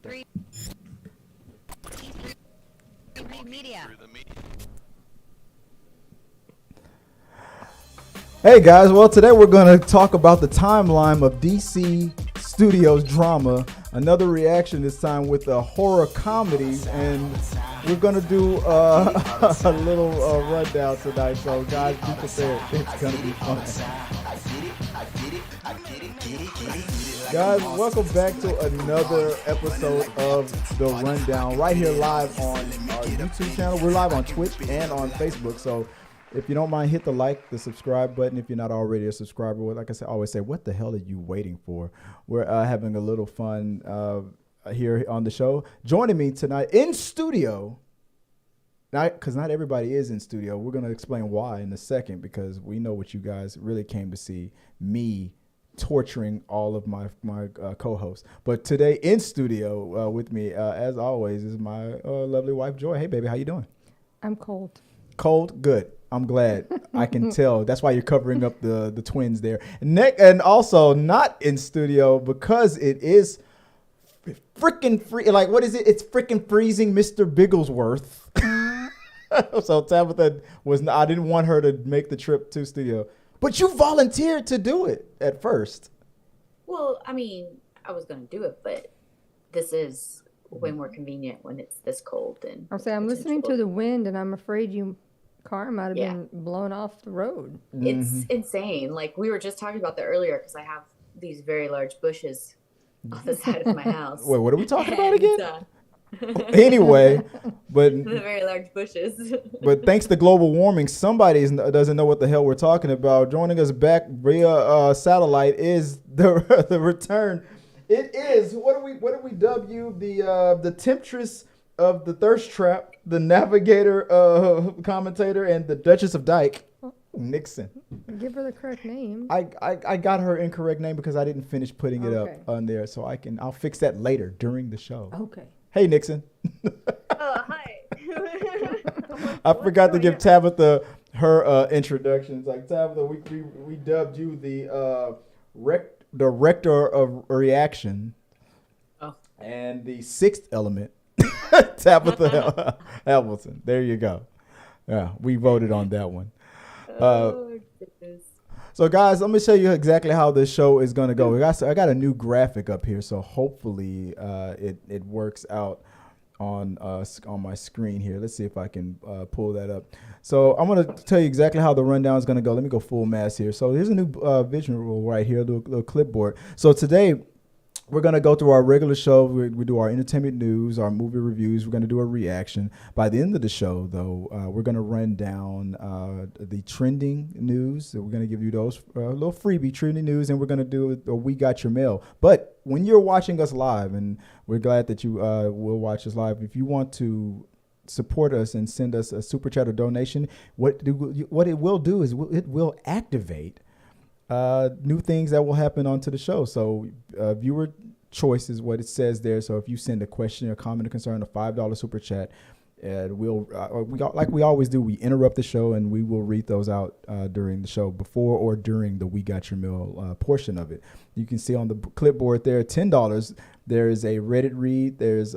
Th3 Media. Hey guys, well today we're going to talk about the timeline of DC Studios drama, another reaction this time with a horror comedy, and we're going to do a little rundown tonight, so guys be prepared, it's going to be fun. Guys, welcome back to another episode of The Rundown, right here live on our YouTube channel. We're live on Twitch and on Facebook, so if you don't mind, hit the like, the subscribe button if you're not already a subscriber. Like I always say, what the hell are you waiting for? We're having a little fun here on the show. Joining me tonight in studio, because not everybody is in studio. We're going to explain why in a second, because we know what you guys really came to see, me torturing all of my co-hosts. But today in studio with me, as always, is my lovely wife, Joy. Hey, baby, how you doing? I'm cold. Cold? Good. I'm glad. I can tell. That's why you're covering up the twins there. And also not in studio because it is freaking free. Like, what is it? It's freaking freezing Mr. Bigglesworth. So Tabitha I didn't want her to make the trip to studio. But you volunteered to do it at first. Well, I mean, I was going to do it, but this is way more convenient when it's this cold. And I'm listening to the wind, and I'm afraid your car might have been blown off the road. It's insane. Like, we were just talking about that earlier because I have these very large bushes on the side of my house. Wait, what are we talking about again? Anyway, but the very large bushes. But thanks to global warming, somebody doesn't know what the hell we're talking about. Joining us back via satellite is the return. It is what do we dub you, the temptress of the thirst trap, the navigator commentator, and the Duchess of Dyke, Nixon. Give her the correct name. I got her incorrect name because I didn't finish putting it up on there, so I'll fix that later during the show. Okay. Hey, Nixon. Hi. I forgot to give Tabitha her introductions. Like, Tabitha, we dubbed you the director of reaction. Oh. And the sixth element, Tabitha Hamilton. There you go. Yeah, we voted on that one. Goodness. So, guys, let me show you exactly how this show is going to go. I got a new graphic up here, so hopefully it works out on my screen here. Let's see if I can pull that up. So I'm going to tell you exactly how the rundown is going to go. Let me go full mass here. So here's a new visual right here, the little clipboard. So today we're going to go through our regular show. We do our entertainment news, our movie reviews. We're going to do a reaction. By the end of the show, though, we're going to run down the trending news. So we're going to give you those little freebie trending news, and we're going to do a We Got Your Mail. But when you're watching us live, and we're glad that you will watch us live, if you want to support us and send us a super chat or donation, what it will do is it will activate new things that will happen onto the show. So viewer choice is what it says there. So if you send a question or comment or concern, a $5 super chat, like we always do, we interrupt the show and we will read those out during the show, before or during the We Got Your Mail portion of it. You can see on the clipboard there, $10. There is a Reddit read. There's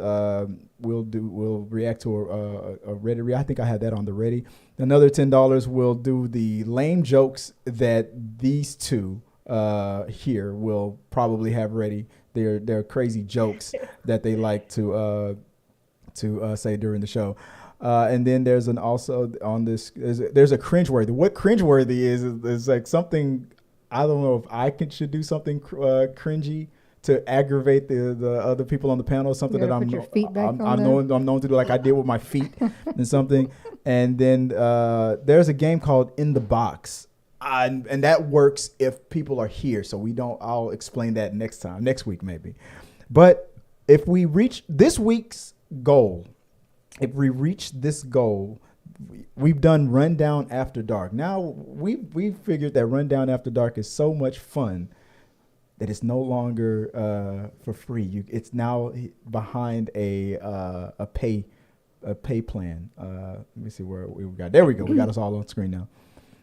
we'll react to a Reddit read. I think I had that on the ready. Another $10 will do the lame jokes that these two here will probably have ready. They're crazy jokes that they like to say during the show. And then there's also on this, there's a cringeworthy. What cringeworthy is like something, I don't know if I should do something cringy to aggravate the other people on the panel, something that I'm known to do, like I did with my feet and something. And then there's a game called In the Box. And that works if people are here. So I'll explain that next week maybe. But if we reach this week's goal, we've done Rundown After Dark. Now we figured that Rundown After Dark is so much fun that it's no longer for free. It's now behind a pay plan. Let me see where we got. There we go. We got us all on screen now.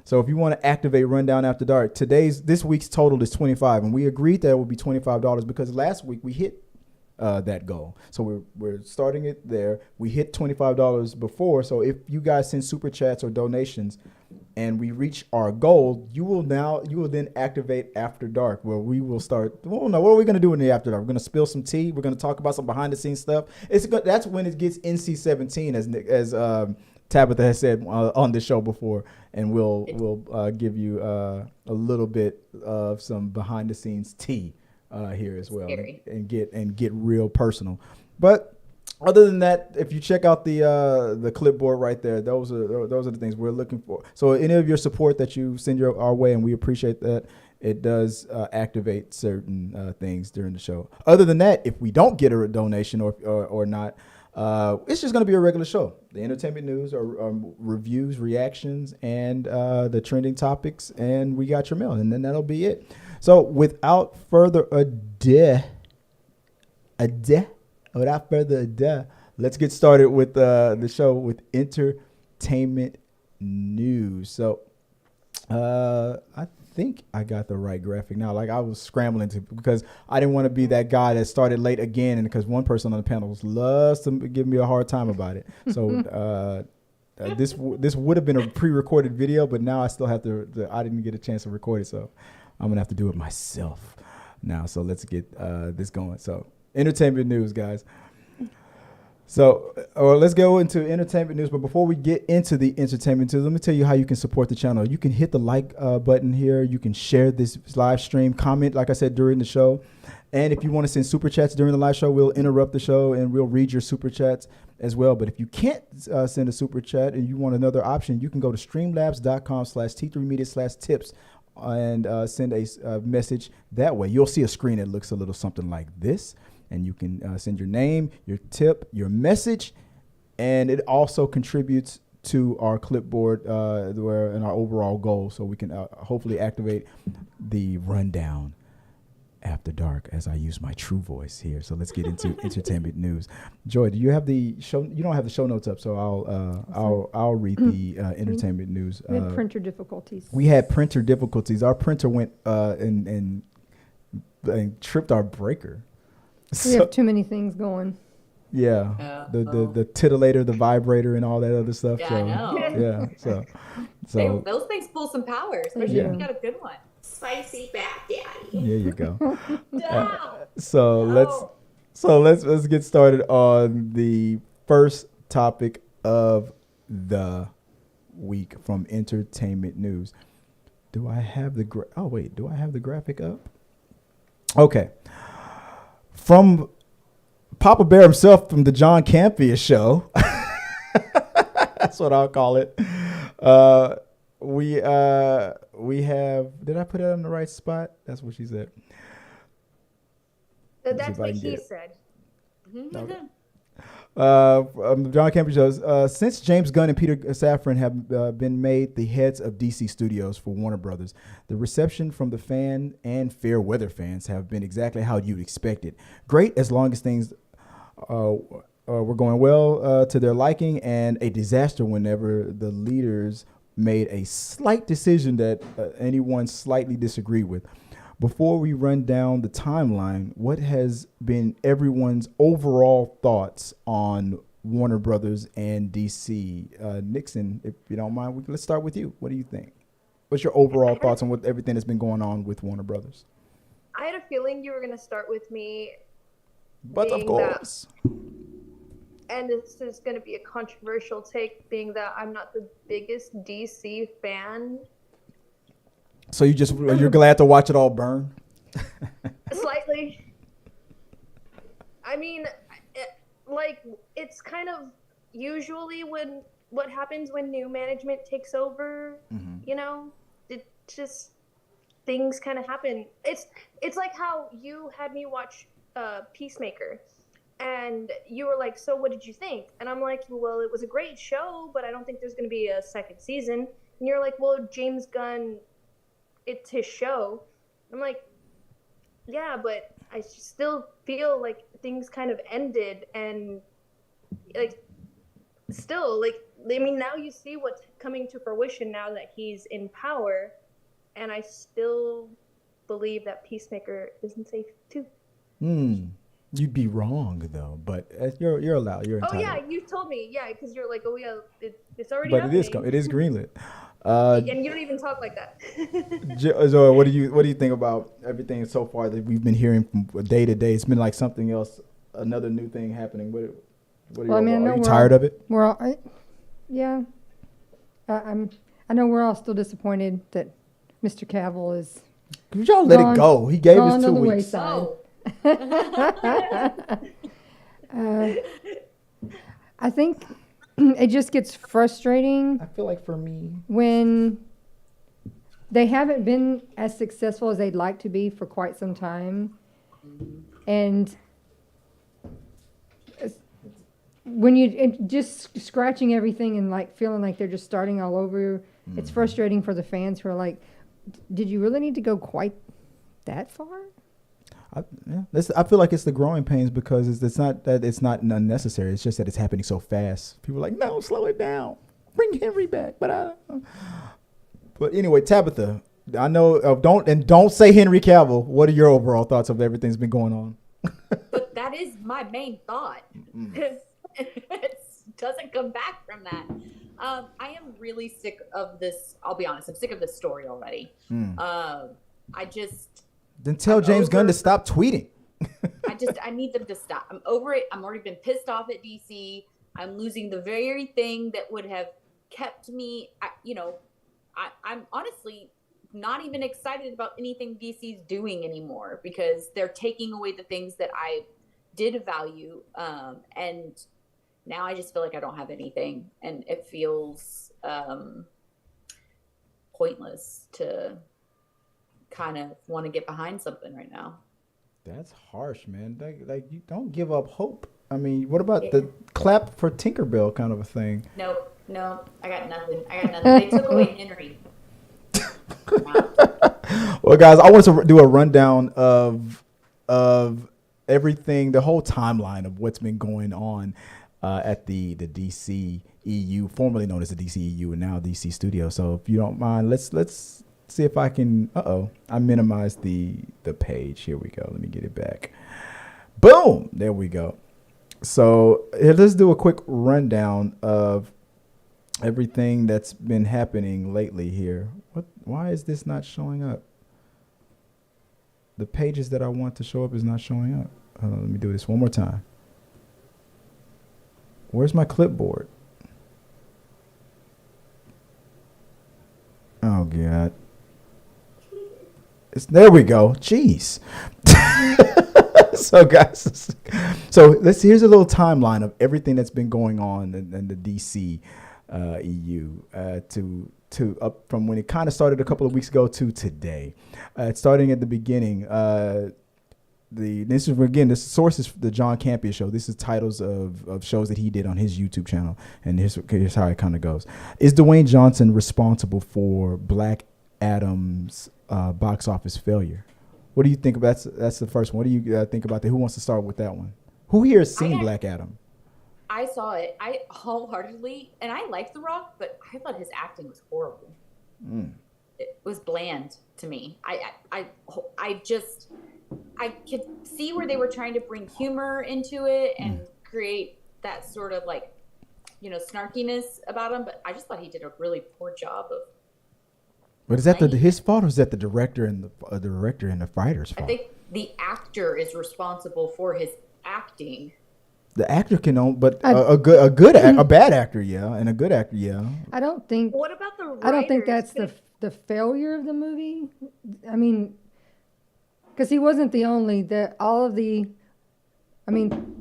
So if you want to activate Rundown After Dark, this week's total is $25, and we agreed that it would be $25 because last week we hit that goal. So we're starting it there. We hit $25 before. So if you guys send super chats or donations and we reach our goal, you will then activate After Dark, where we will start. Well, no, what are we going to do in the After Dark? We're going to spill some tea. We're going to talk about some behind the scenes stuff. That's when it gets NC-17, as Tabitha has said on the show before, and we'll give you a little bit of some behind the scenes tea here as well, and get real personal. But other than that, if you check out the clipboard right there, those are the things we're looking for. So any of your support that you send our way, and we appreciate that. It does activate certain things during the show. Other than that, if we don't get a donation or not, it's just going to be a regular show. The entertainment news, or reviews, reactions, and the trending topics, and we got your mail, and then that'll be it. So without further ado, let's get started with the show with entertainment news. So I think I got the right graphic now. Like, I was scrambling because I didn't want to be that guy that started late again, and because one person on the panel loves to give me a hard time about it. So this would have been a pre-recorded video, but now I still have to I didn't get a chance to record it, so I'm gonna have to do it myself now. So let's get this going. So entertainment news, guys. So let's go into entertainment news. But before we get into the entertainment news, let me tell you how you can support the channel. You can hit the like button here. You can share this live stream, comment, like I said, during the show. And if you want to send super chats during the live show, we'll interrupt the show and we'll read your super chats as well. But if you can't send a super chat and you want another option, you can go to streamlabs.com/T3media/tips and send a message that way. You'll see a screen that looks a little something like this. And you can send your name, your tip, your message, and it also contributes to our clipboard and our overall goal, so we can hopefully activate the rundown after dark as I use my true voice here. So let's get into entertainment news. Joy, do you have the show? You don't have the show notes up, so I'll read the entertainment news. We had printer difficulties. We had printer difficulties. Our printer went and tripped our breaker. We have too many things going. Yeah, the titillator, the vibrator, and all that other stuff. Yeah, so, I know. Yeah, so Those things pull some power, especially if you got a good one. Spicy fat daddy. There you go. No. So let's get started on the first topic of the week from entertainment news. Do I have the do I have the graphic up? Okay. From Papa Bear himself, from the John Campea Show. That's what I'll call it. We have. Did I put it on the right spot? That's what she said. That's what he said. Okay. John Campea Show. Since James Gunn and Peter Safran have been made the heads of DC Studios for Warner Brothers, the reception from the fan and fair weather fans have been exactly how you'd expect it. Great, as long as things were going well to their liking, and a disaster whenever the leaders made a slight decision that anyone slightly disagreed with. Before we run down the timeline, what has been everyone's overall thoughts on Warner Brothers and DC? Nixon, if you don't mind, let's start with you. What do you think? What's your overall thoughts on everything that's been going on with Warner Brothers? I had a feeling you were going to start with me. But of course. And this is going to be a controversial take, being that I'm not the biggest DC fan. So you're glad to watch it all burn? Slightly. I mean, it's kind of usually what happens when new management takes over. Mm-hmm. You know, it just things kind of happen. It's like how you had me watch Peacemaker, and you were like, "So what did you think?" And I'm like, "Well, it was a great show, but I don't think there's going to be a second season." And you're like, "Well, James Gunn, it's his show." I'm like, yeah, but I still feel like things kind of ended, and now you see what's coming to fruition now that he's in power, and I still believe that Peacemaker isn't safe too. You'd be wrong though, but you're allowed. You're Oh entitled. yeah, you told me. Yeah, because you're like, oh yeah, it's already But happening. it is greenlit. And you don't even talk like that. Zoe, what do you think about everything so far that we've been hearing from day to day? It's been like something else, another new thing happening. What are, Well, I mean, I know are you we're tired all- of it? We're all, yeah. I know we're all still disappointed that Mr. Cavill is Could y'all let Gone- it go? He gave us gone 2 to the weeks. wayside. Oh, I think it just gets frustrating I feel like for me, when they haven't been as successful as they'd like to be for quite some time. And when just scratching everything and like feeling like they're just starting all over, it's frustrating for the fans who are like, did you really need to go quite that far? I feel like it's the growing pains because it's not that it's not unnecessary. It's just that it's happening so fast. People are like, no, slow it down. Bring Henry back. But anyway, Tabitha, I know don't say Henry Cavill. What are your overall thoughts of everything that's been going on? but that is my main thought. It doesn't come back from that. I am really sick of this. I'll be honest. I'm sick of this story already. Then tell James Gunn to stop tweeting. I need them to stop. I'm over it. I'm already been pissed off at DC. I'm losing the very thing that would have kept me, I'm honestly not even excited about anything DC's doing anymore because they're taking away the things that I did value. And now I just feel like I don't have anything and it feels pointless to kind of want to get behind something right now. That's harsh, man. Like you don't give up hope. I mean, what about the clap for Tinkerbell kind of a thing? No, I got nothing. They took away Henry. Well, guys, I want to do a rundown of everything, the whole timeline of what's been going on at the DCEU, formerly known as the DCEU, and now DC Studio. So, if you don't mind, let's see if I can. I minimized the page. Here we go. Let me get it back. Boom. There we go. So let's do a quick rundown of everything that's been happening lately here. Why is this not showing up? The pages that I want to show up is not showing up. Let me do this one more time. Where's my clipboard? Oh, God. There we go. Jeez. So, guys, here's a little timeline of everything that's been going on in the DC EU to up from when it kind of started a couple of weeks ago to today. Starting at the beginning, this source is the John Campea Show. This is titles of shows that he did on his YouTube channel, and here's how it kind of goes. Is Dwayne Johnson responsible for Black Adam's box office failure? What do you think about? That's the first one. What do you think about that? Who wants to start with that one? Who here has seen Black Adam? I saw it. I wholeheartly, and I liked The Rock, but I thought his acting was horrible. It was bland to me. I could see where they were trying to bring humor into it and create that sort of like, snarkiness about him, but I just thought he did a really poor job of. But is that his fault, or is that the director and the writer's fault? I think the actor is responsible for his acting. The actor can own, but a bad actor, yeah, and a good actor, yeah. I don't think. What about the writers? I don't think that's the failure of the movie. I mean, because he wasn't the only. And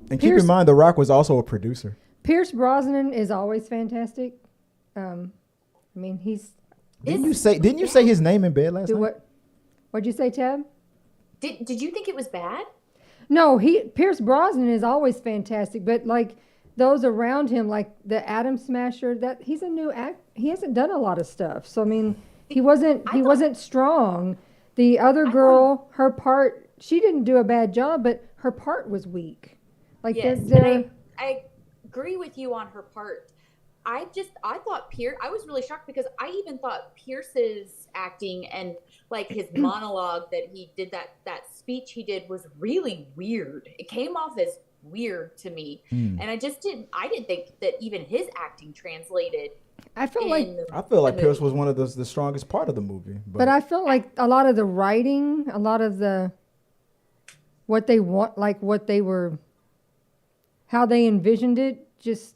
keep in mind, The Rock was also a producer. Pierce Brosnan is always fantastic. He's. Didn't you say his name in bed last night? What'd you say, Tab? Did you think it was bad? No, Pierce Brosnan is always fantastic, but like those around him, like the Atom Smasher, that he's a new act. He hasn't done a lot of stuff, so I mean, he wasn't strong. The other girl, her part, she didn't do a bad job, but her part was weak. Like yes, I agree with you on her part, I thought I was really shocked because I even thought Pierce's acting and like his monologue that he did, that speech he did was really weird. It came off as weird to me. And I didn't think that even his acting translated. I feel like Pierce was one of the strongest part of the movie. But I feel like a lot of the writing, a lot of what they want, like what they were, how they envisioned it, just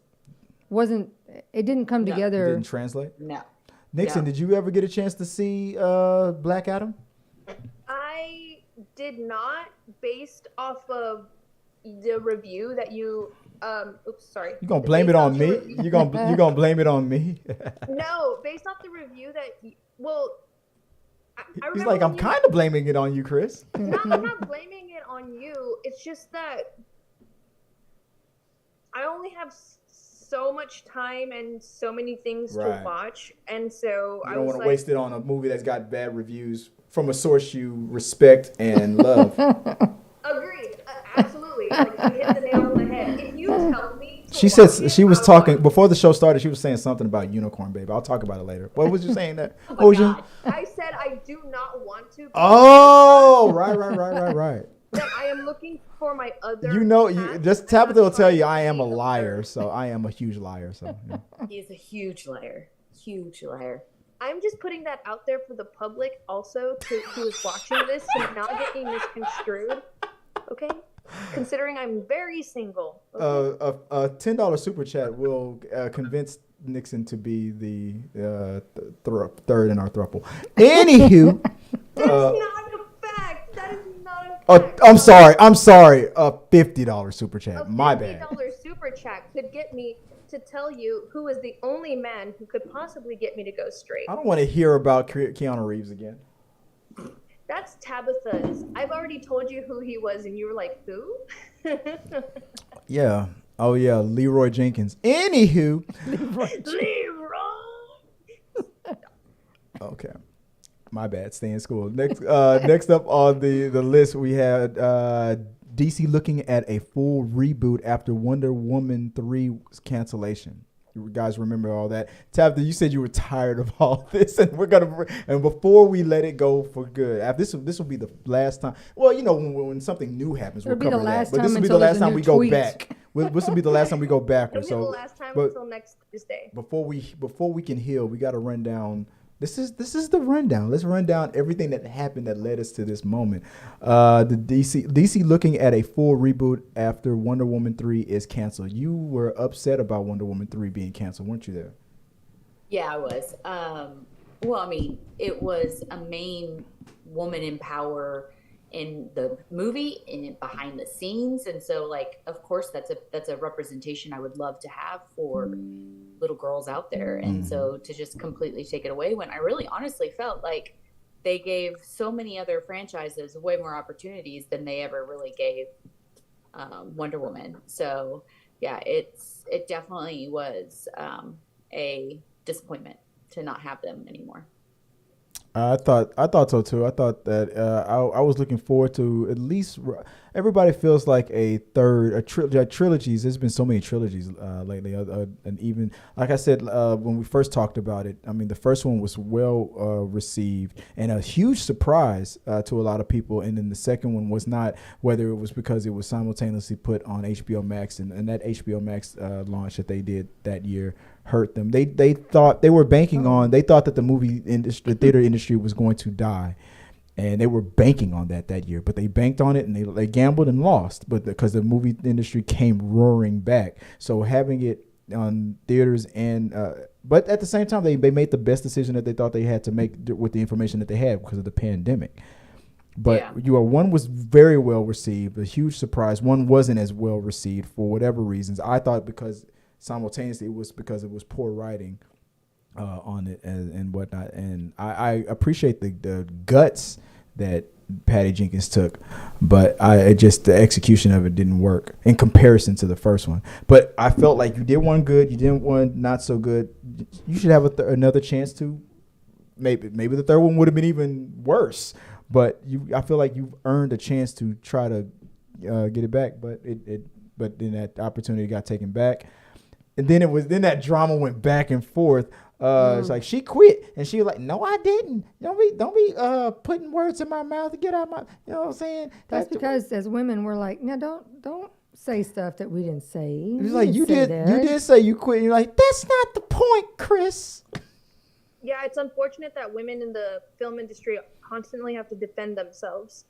wasn't. It didn't come together. It didn't translate. No. Nixon, did you ever get a chance to see Black Adam? I did not, based off of the review that you. Oops, sorry. You gonna blame it on me? You gonna blame it on me? No, based off the review that. I He's like, I'm kind of blaming it on you, Chris. No, I'm not blaming it on you. It's just that I only have so much time and so many things to watch, and so I don't want to waste it on a movie that's got bad reviews from a source you respect and love. Agreed, absolutely. Like, you hit the nail on the head. If you tell me, she said she was talking before the show started. She was saying something about Unicorn Baby. I'll talk about it later. What was you saying there? Oh my God. I said I do not want to. Oh, right. That I am looking for my other. Just Tabitha will tell you I am a liar, so I am a huge liar. So yeah. He's a huge liar. Huge liar. I'm just putting that out there for the public also who is watching this to not get me misconstrued. Okay? Considering I'm very single. Okay? A $10 super chat will convince Nixon to be the third in our throuple. Anywho. That's not a fact. That is not a fact. I'm sorry. A $50 super chat. My bad. A $50 super chat could get me to tell you who is the only man who could possibly get me to go straight. I don't want to hear about Keanu Reeves again. That's Tabitha's. I've already told you who he was, and you were like, who? Yeah. Oh, yeah. Leroy Jenkins. Anywho. Leroy! Okay. My bad. Stay in school. Next up on the list, we had DC looking at a full reboot after Wonder Woman 3's cancellation. You guys remember all that? Tabitha, you said you were tired of all this, and before we let it go for good, this will be the last time. Well, when something new happens, we'll cover that. But this will be the last time we go back. This will be the last time we go backwards. It'll be the last time until next Tuesday. Before we can heal, we got to run down. This is the rundown. Let's run down everything that happened that led us to this moment. The DC looking at a full reboot after Wonder Woman 3 is canceled. You were upset about Wonder Woman 3 being canceled, weren't you there? Yeah, I was. Well, I mean, it was a main woman in power in the movie and behind the scenes, and so like, of course, that's a representation I would love to have for little girls out there. And so to just completely take it away, when I really honestly felt like they gave so many other franchises way more opportunities than they ever really gave Wonder Woman. So yeah, it definitely was a disappointment to not have them anymore. I thought so too. I thought that I was looking forward to at least. Everybody feels like a trilogies. There's been so many trilogies lately, and even like I said when we first talked about it. I mean, the first one was well received and a huge surprise to a lot of people, and then the second one was not. Whether it was because it was simultaneously put on HBO Max and that HBO Max launch that they did that year hurt them. They thought they were banking on. They thought that the movie industry, the theater industry, was going to die, and they were banking on that year. But they banked on it, and they gambled and lost. But because the movie industry came roaring back, so having it on theaters and but at the same time, they made the best decision that they thought they had to make with the information that they had because of the pandemic. But one was very well received, a huge surprise. One wasn't as well received for whatever reasons. I thought because simultaneously it was because it was poor writing on it and whatnot. And I appreciate the guts that Patty Jenkins took, but the execution of it didn't work in comparison to the first one. But I felt like you did one good, you did one not so good. You should have another chance to. Maybe the third one would have been even worse. But I feel like you've earned a chance to try to get it back. But then that opportunity got taken back. And then that drama went back and forth. It's like she quit, and she was like, "No, I didn't. Don't be putting words in my mouth to get out my." You know what I'm saying? That's because as women, we're like, no, don't say stuff that we didn't say. It's like you did say you quit. And you're like, that's not the point, Chris. Yeah, it's unfortunate that women in the film industry constantly have to defend themselves.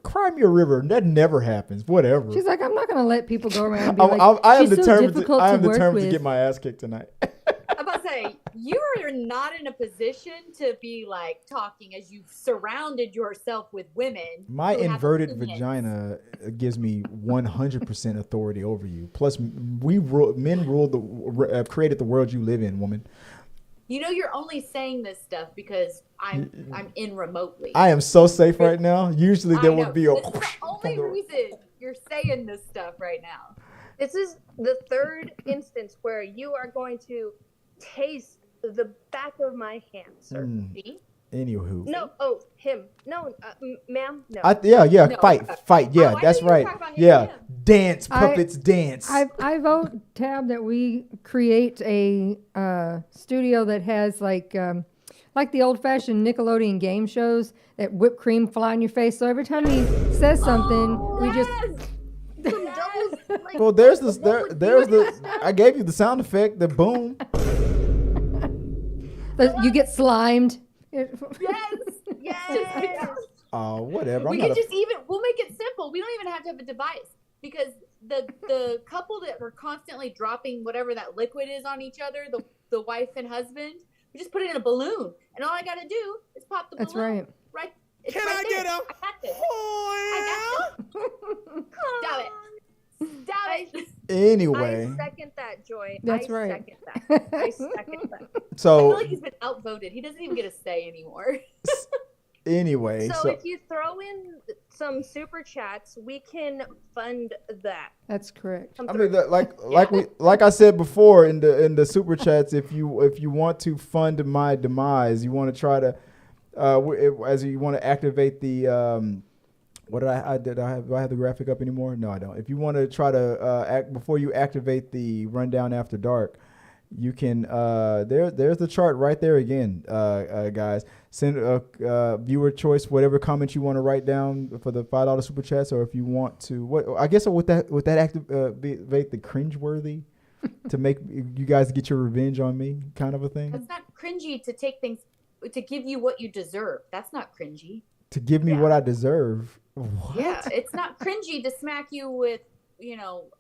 Cry me a river. That never happens. Whatever. She's like, I'm not gonna let people go around and be I am she's so determined. difficult I am to work determined with. to get my ass kicked tonight. I'm about to say, you are not in a position to be like talking as you've surrounded yourself with women. My who have inverted opinions. vagina gives me 100% authority over you. Plus, men created the world you live in, woman. You know, you're only saying this stuff because I'm in remotely. I am so safe right now. Usually there would be a. This is the only reason you're saying this stuff right now. This is the third instance where you are going to taste the back of my hand, sir. See? Anywho. No, him. No, ma'am, no. Yeah. No. Fight. Yeah, I that's knew you were right. talking about Yeah, him. dance, puppets, dance. I vote, Tab, that we create a studio that has like the old-fashioned Nickelodeon game shows that whipped cream fly in your face. So every time he says something, we just Some doubles, like, Well, there's the. I gave you the sound effect, the boom. you get slimed. yes. Oh, whatever. We'll make it simple. We don't even have to have a device because the couple that were constantly dropping whatever that liquid is on each other, the wife and husband, we just put it in a balloon, and all I got to do is pop the That's balloon. right. Right. It's Can right I there. get a? I got this. I got this. Stop it. Stop it. Anyway, I second that, Joy. That's I right. Second that. I second that. I so feel like he's been outvoted. He doesn't even get a say anymore. anyway, So if you throw in some super chats, we can fund that. That's correct. Come I through. mean, like I said before in the super chats, if you want to fund my demise, you want to try to, as you want to activate the what did do I have the graphic up anymore? No, I don't. If you want to try to act before you activate the rundown after dark, you can there's the chart right there again, guys. Send viewer choice, whatever comment you want to write down for the $5 super chats, or if you want to, I guess with that activate the cringeworthy to make you guys get your revenge on me, kind of a thing. It's not cringy to take things to give you what you deserve. That's not cringy. To give me what I deserve. What? Yeah, it's not cringy to smack you with,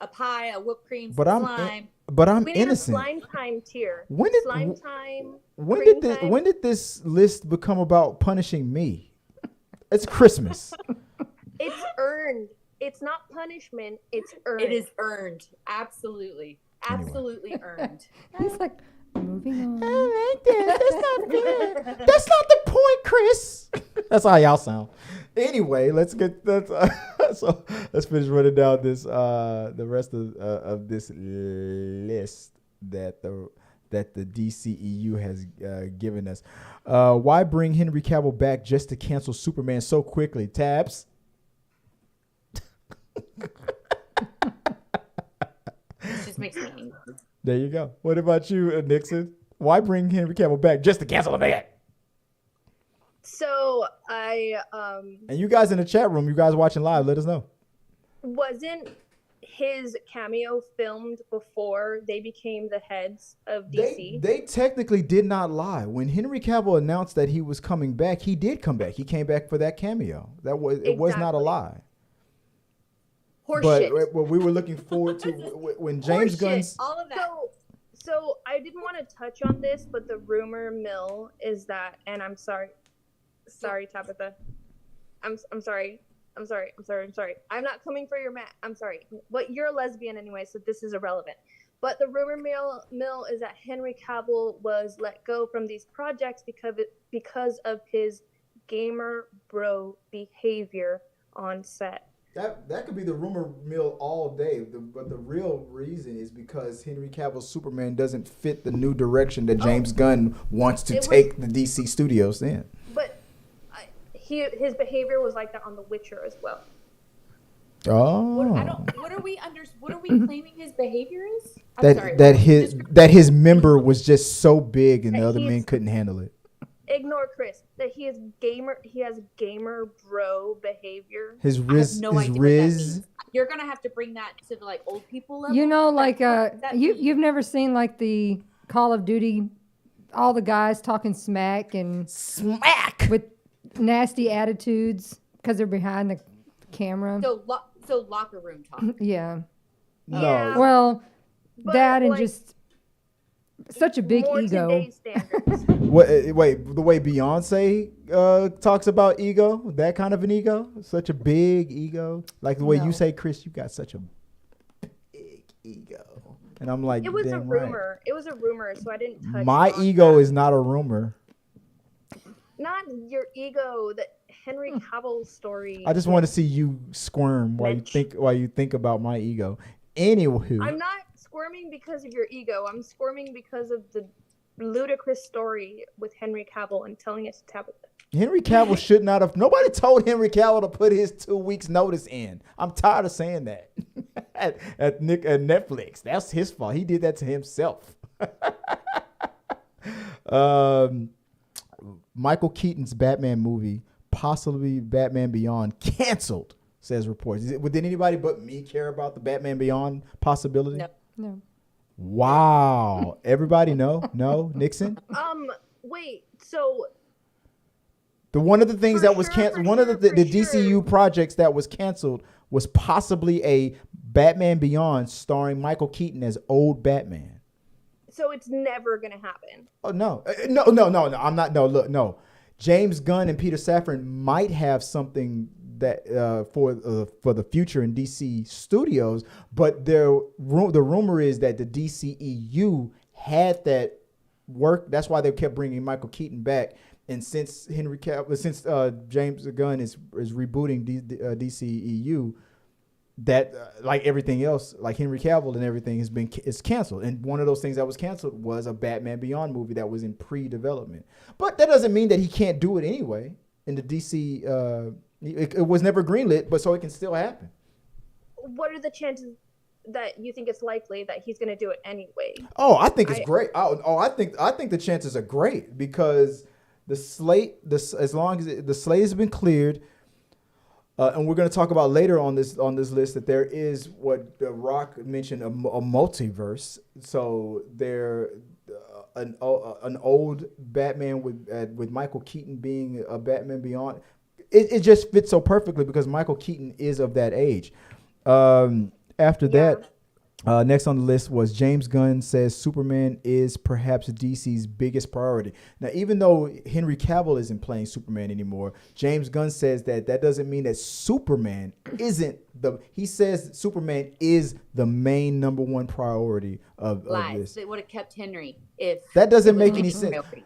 a pie, a whipped cream, But some I'm slime. but I'm We need innocent. a slime time tier. When did slime time? when cream time. when did this list become about punishing me? It's Christmas. It's earned. It's not punishment. It's earned. It is earned. Absolutely. Absolutely earned. He's like, moving on. That's not good. That's not the point, Chris. That's how y'all sound. Anyway, let's get that. So let's finish running down this the rest of this list that the DCEU has given us. Why bring Henry Cavill back just to cancel Superman so quickly? Tabs. It just makes me angry. There you go. What about you, Nixon? Why bring Henry Cavill back just to cancel him again? So I And you guys in the chat room, you guys watching live, let us know. wasn't his cameo filmed before they became the heads of DC. They technically did not lie. When Henry Cavill announced that he was coming back, he did come back. He came back for that cameo. It was not a Exactly. lie. Horseshit. But we were looking forward to when James Horseshit, Gunn's. all of that. So I didn't want to touch on this, but the rumor mill is that, and I'm sorry, Tabitha, I'm sorry. I'm not coming for your I'm sorry. But you're a lesbian anyway, so this is irrelevant. But the rumor mill is that Henry Cavill was let go from these projects because of his gamer bro behavior on set. That could be the rumor mill all day, but the real reason is because Henry Cavill's Superman doesn't fit the new direction that James Gunn wants to take the DC studios in. But his behavior was like that on The Witcher as well. Oh. What are we claiming his behavior is? I'm That sorry, that what was his the that his member was just so big and the That other men he's- couldn't handle it. Ignore Chris. That he has gamer bro behavior. His I have Riz, no his idea what that Riz. means. You're gonna have to bring that to the like old people level. You know, like What does that mean? you've never seen like the Call of Duty, all the guys talking smack and Smack. with nasty attitudes because they're behind the camera. So locker room talk. Yeah. No. Yeah. Well, But, that and like, just such a big more ego. today's standards. Wait, the way Beyonce talks about ego, that kind of an ego, such a big ego, like the way No. you say, Chris, you got such a big ego, and I'm like, It was a damn right. rumor. It was a rumor, so I didn't touch My on ego that. is not a rumor. Not your ego. That Henry Cavill story. I just want to see you squirm while you think about my ego. Anywho, I'm not squirming because of your ego. I'm squirming because of the ludicrous story with Henry Cavill and telling us to Tabitha. Henry Cavill should not have. Nobody told Henry Cavill to put his 2 weeks notice in. I'm tired of saying that. at Netflix, that's his fault. He did that to himself. Michael Keaton's Batman movie, possibly Batman Beyond, canceled, says reports. Did anybody but me care about the Batman Beyond possibility? No. No. Wow. Everybody know? No? Nixon? Wait. So One of the things For that was sure, canceled, for one of sure, the for DCU sure. projects that was canceled was possibly a Batman Beyond starring Michael Keaton as old Batman. it's never gonna happen. Oh no, no! I'm not. No, look, no. James Gunn and Peter Safran might have something that for the future in DC Studios, but the rumor is that the DCEU had that work. That's why they kept bringing Michael Keaton back. And since James Gunn is rebooting DCEU, that like everything else, like Henry Cavill and everything is canceled. And one of those things that was canceled was a Batman Beyond movie that was in pre-development. But that doesn't mean that he can't do it anyway. In the DC, it was never greenlit, but so it can still happen. What are the chances that you think it's likely that he's gonna do it anyway? Oh, I think it's great. I think the chances are great because the slate, as long as the slate has been cleared, and we're going to talk about later on this list that there is what The Rock mentioned a multiverse. So there, an old Batman with Michael Keaton being a Batman Beyond. It just fits so perfectly because Michael Keaton is of that age. After that. Next on the list was James Gunn says Superman is perhaps DC's biggest priority. Now, even though Henry Cavill isn't playing Superman anymore, James Gunn says that doesn't mean that Superman isn't he says Superman is the main number one priority of Lies. this. It would have kept Henry if That doesn't it was make a any main sense. priority.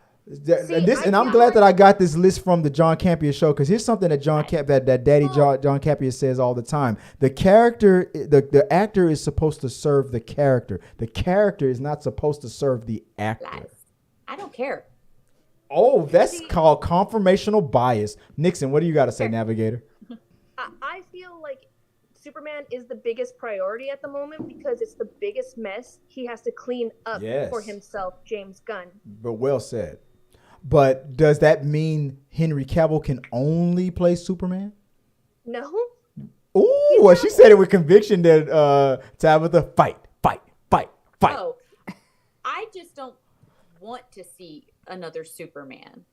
And I'm glad that I got this list from the John Campea Show because here's something that John Campea says all the time. The character, the actor is supposed to serve the character. The character is not supposed to serve the actor. Lies. I don't care. Oh, that's called confirmational bias. Nixon, what do you got to say, Navigator? I feel like Superman is the biggest priority at the moment because it's the biggest mess he has to clean up for himself, James Gunn. But well said. But does that mean Henry Cavill can only play Superman? No. Ooh, well, she said it with conviction that Tabitha, fight. Oh, I just don't want to see another Superman.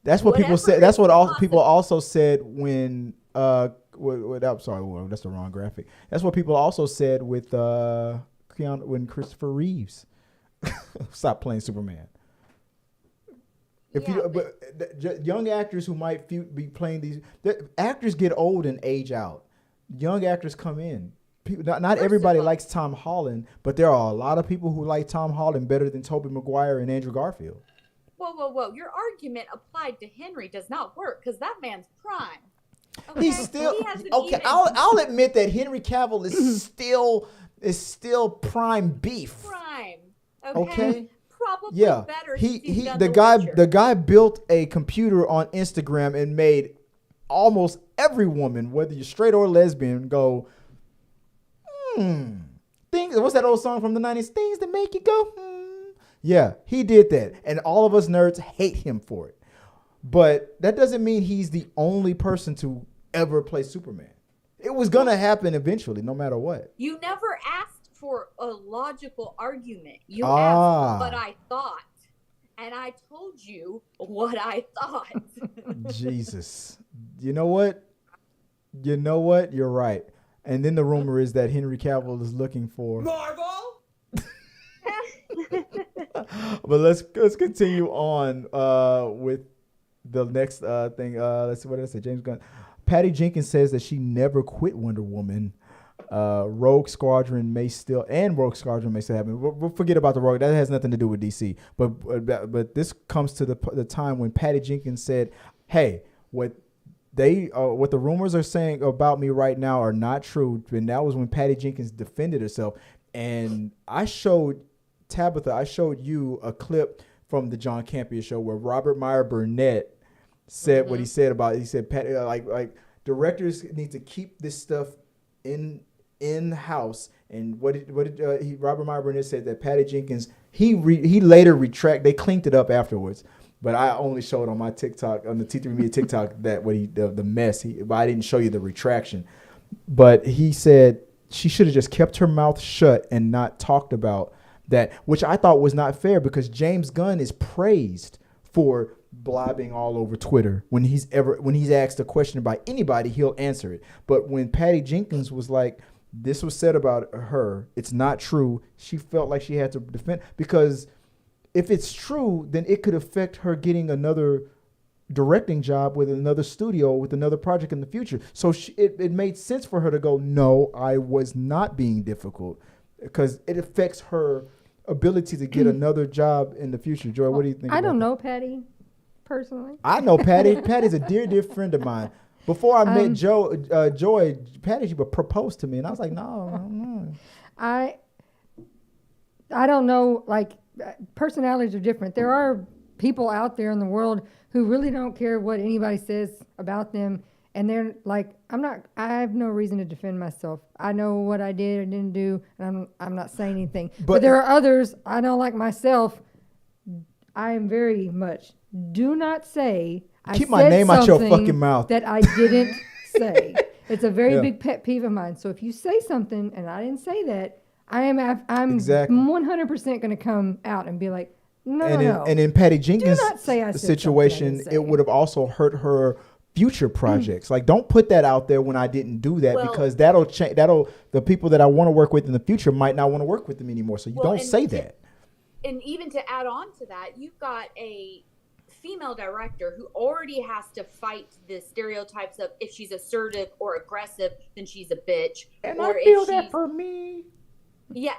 That's what people said. That's what people also said when I'm sorry, that's the wrong graphic. That's what people also said with when Christopher Reeves stopped playing Superman. Young actors who might be playing these actors get old and age out. Young actors come in. Not everybody likes Tom Holland, but there are a lot of people who like Tom Holland better than Tobey Maguire and Andrew Garfield. Whoa. Your argument applied to Henry does not work because that man's prime. Okay? He's still He hasn't okay. even- I'll admit that Henry Cavill is still prime beef. Prime. Okay. Probably Yeah, better. he since he's done the The guy Witcher. the guy built a computer on Instagram and made almost every woman, whether you're straight or lesbian, go, things. What's that old song from the 90s? Things that make you go, Yeah, he did that. And all of us nerds hate him for it. But that doesn't mean he's the only person to ever play Superman. It was going to happen eventually, no matter what. You never asked for a logical argument. You asked what I thought. And I told you what I thought. Jesus. You know what? You're right. And then the rumor is that Henry Cavill is looking for Marvel. But let's continue on with the next thing. Let's see what did I say. James Gunn. Patty Jenkins says that she never quit Wonder Woman. Rogue Squadron may still happen. We'll forget about the Rogue. That has nothing to do with DC. But this comes to the time when Patty Jenkins said, "Hey, what the rumors are saying about me right now are not true." And that was when Patty Jenkins defended herself. And I showed you a clip from the John Campea Show where Robert Meyer Burnett said what he said about it. He said, Patty, like directors need to keep this stuff in house. And Robert Meyer Burnett said that Patty Jenkins, he later retract. They cleaned it up afterwards. But I only showed on my TikTok, on the T3 Media TikTok, that the mess. But I didn't show you the retraction. But he said she should have just kept her mouth shut and not talked about that, which I thought was not fair because James Gunn is praised for blabbing all over Twitter. When he's asked a question by anybody, he'll answer it. But when Patty Jenkins was like, this was said about her, it's not true, she felt like she had to defend, because if it's true, then it could affect her getting another directing job with another studio, with another project in the future. So it made sense for her to go, no, I was not being difficult, because it affects her ability to get another job in the future. Joy, what do you think? I don't know Patty personally. I know Patty. Patty's a dear friend of mine. Before I met Joy, Patty, she would propose to me, and I was like, no. I don't know. Like, personalities are different. There are people out there in the world who really don't care what anybody says about them, and they're like, I have no reason to defend myself. I know what I did or didn't do, and I'm not saying anything. But there are others, I know, like myself, I am very much, do not say keep my name out your fucking mouth that I didn't say. It's a very big pet peeve of mine. So if you say something and I didn't say that, I'm exactly 100% going to come out and be like, no. And in Patty Jenkins' situation, it would have also hurt her future projects. Like, don't put that out there when I didn't do that, because that'll change. The people that I want to work with in the future might not want to work with them anymore. So you don't say that. And even to add on to that, you've got a female director who already has to fight the stereotypes of if she's assertive or aggressive, then she's a bitch. And I feel that for me. Yeah.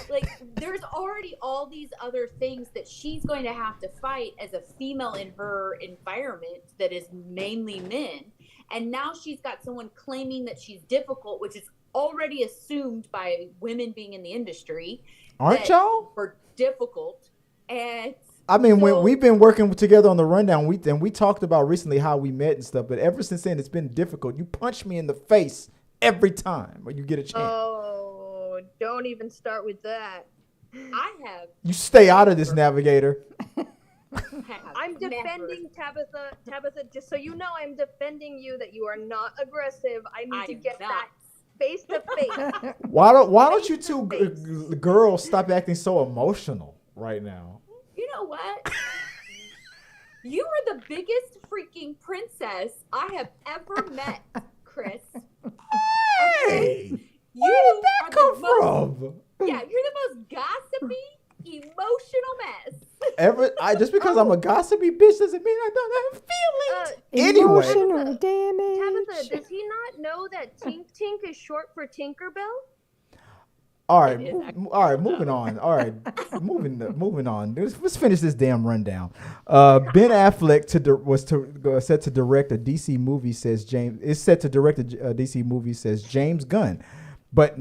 Like, there's already all these other things that she's going to have to fight as a female in her environment that is mainly men. And now she's got someone claiming that she's difficult, which is already assumed by women being in the industry. Aren't y'all? For difficult. And I mean, when we've been working together on the rundown, we talked about recently how we met and stuff, but ever since then, it's been difficult. You punch me in the face every time when you get a chance. Oh, don't even start with that. I have. You stay out of this, Navigator. I'm defending Tabitha. Tabitha, just so you know, I'm defending you that you are not aggressive. I need to get that face to face. Why don't you two girls stop acting so emotional right now? You know what? You are the biggest freaking princess I have ever met, Chris. Hey! Where did that come from? Yeah, you're the most gossipy, emotional mess. Just because I'm a gossipy bitch doesn't mean I don't have feelings. Emotional damage. Tabitha, does he not know that Tink Tink is short for Tinkerbell? All right, moving on. All right, moving on. Let's finish this damn rundown. Ben Affleck was set to direct a DC movie. Says James Gunn, but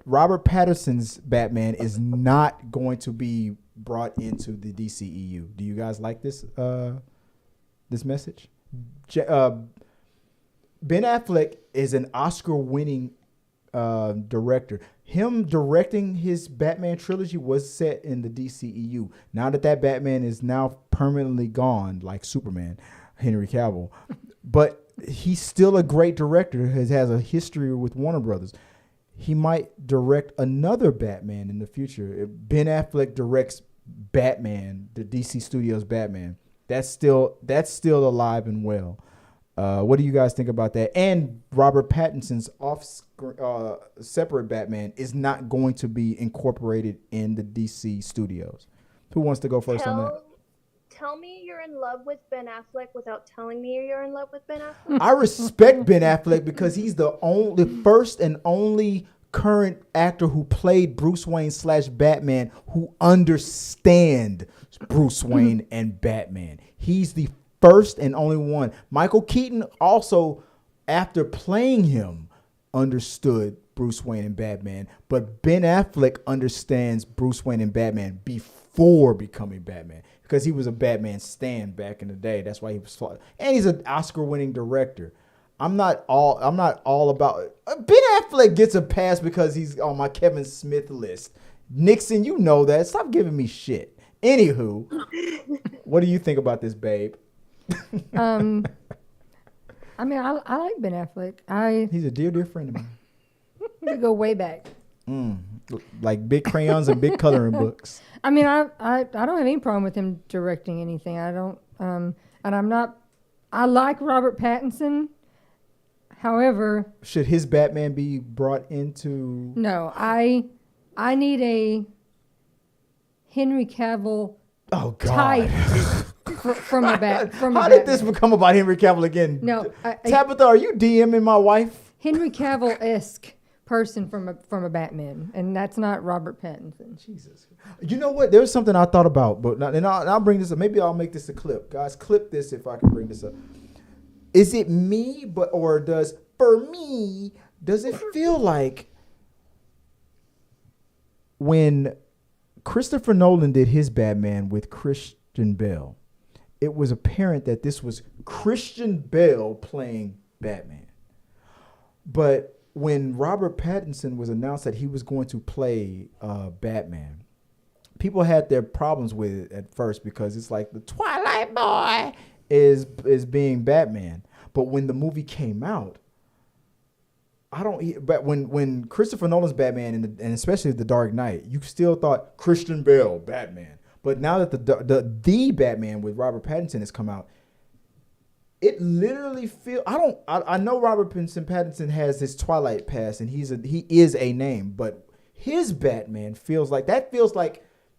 Robert Pattinson's Batman is not going to be brought into the DCEU. Do you guys like this message? Ben Affleck is an Oscar-winning director. Him directing his Batman trilogy was set in the DCEU. Now that Batman is now permanently gone, like Superman, Henry Cavill, but he's still a great director. Has a history with Warner Brothers. He might direct another Batman in the future. If Ben Affleck directs Batman, the DC Studios Batman, that's still alive and well. What do you guys think about that? And Robert Pattinson's separate Batman is not going to be incorporated in the DC Studios. Who wants to go first on that? Tell me you're in love with Ben Affleck without telling me you're in love with Ben Affleck. I respect Ben Affleck because he's the first and only current actor who played Bruce Wayne / Batman who understand Bruce Wayne and Batman. He's the first and only one. Michael Keaton also, after playing him, understood Bruce Wayne and Batman. But Ben Affleck understands Bruce Wayne and Batman before becoming Batman because he was a Batman stan back in the day. That's why he was fought. And he's an Oscar-winning director. I'm not all about Ben Affleck gets a pass because he's on my Kevin Smith list. Nixon, you know that. Stop giving me shit. Anywho, what do you think about this, babe? I mean, I like Ben Affleck. He's a dear friend of mine. We go way back. Like big crayons and big coloring books. I mean, I don't have any problem with him directing anything. I don't, and I'm not. I like Robert Pattinson. However, should his Batman be brought into? No, I need a Henry Cavill. Oh God. Type. From a Batman. How did this become about Henry Cavill again? No, Tabitha, are you DMing my wife? Henry Cavill-esque person from a Batman, and that's not Robert Pattinson. Jesus, you know what? There was something I thought about, but and I'll bring this up. Maybe I'll make this a clip, guys. Clip this if I can bring this up. Is it me, does it feel like when Christopher Nolan did his Batman with Christian Bale, it was apparent that this was Christian Bale playing Batman. But when Robert Pattinson was announced that he was going to play Batman, people had their problems with it at first because it's like the Twilight Boy is being Batman. But when the movie came out, but when Christopher Nolan's Batman and especially The Dark Knight, you still thought Christian Bale Batman. But now that the Batman with Robert Pattinson has come out, it literally feels. I know Robert Pattinson has his Twilight past and he is a name, but his Batman feels like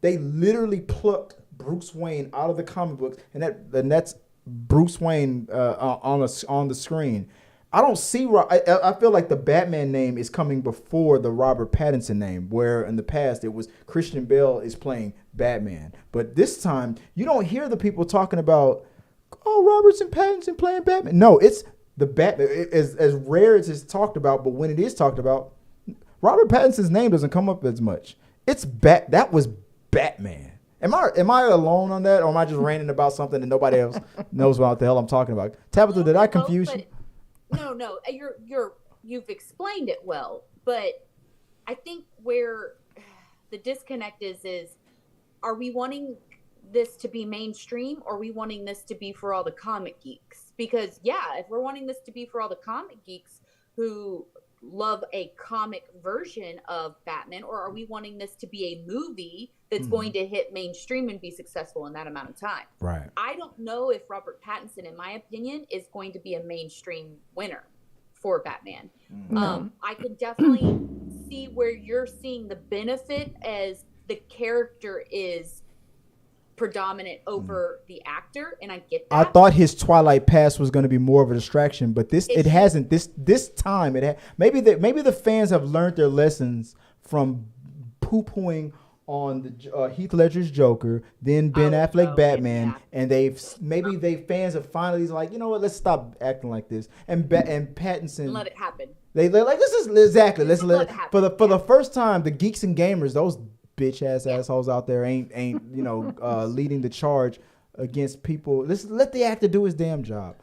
they literally plucked Bruce Wayne out of the comic books and that's Bruce Wayne on the screen. I don't see. I feel like the Batman name is coming before the Robert Pattinson name, where in the past it was Christian Bale is playing Batman. But this time you don't hear the people talking about, oh, Robertson Pattinson playing Batman. No, it's the Batman. As rare as it's talked about, but when it is talked about, Robert Pattinson's name doesn't come up as much. That was Batman. Am I alone on that, or am I just ranting about something that nobody else knows what the hell I'm talking about? Tabitha, did I confuse you? No, you've explained it well, but I think where the disconnect is are we wanting this to be mainstream or are we wanting this to be for all the comic geeks? Because if we're wanting this to be for all the comic geeks who love a comic version of Batman, or are we wanting this to be a movie that's going to hit mainstream and be successful in that amount of time? Right. I don't know if Robert Pattinson, in my opinion, is going to be a mainstream winner for Batman. I can definitely see where you're seeing the benefit as the character is predominant over the actor, and I get that. I thought his Twilight past was going to be more of a distraction, but it hasn't. This time maybe the fans have learned their lessons from poo-pooing on the Heath Ledger's Joker, then Ben Affleck Batman, and they fans have finally like, you know what, let's stop acting like this. And Pattinson, let it happen. They're like, this is exactly. Let's let it happen. For the first time, the geeks and gamers, those bitch ass assholes out there ain't leading the charge against people. Let's let the actor do his damn job.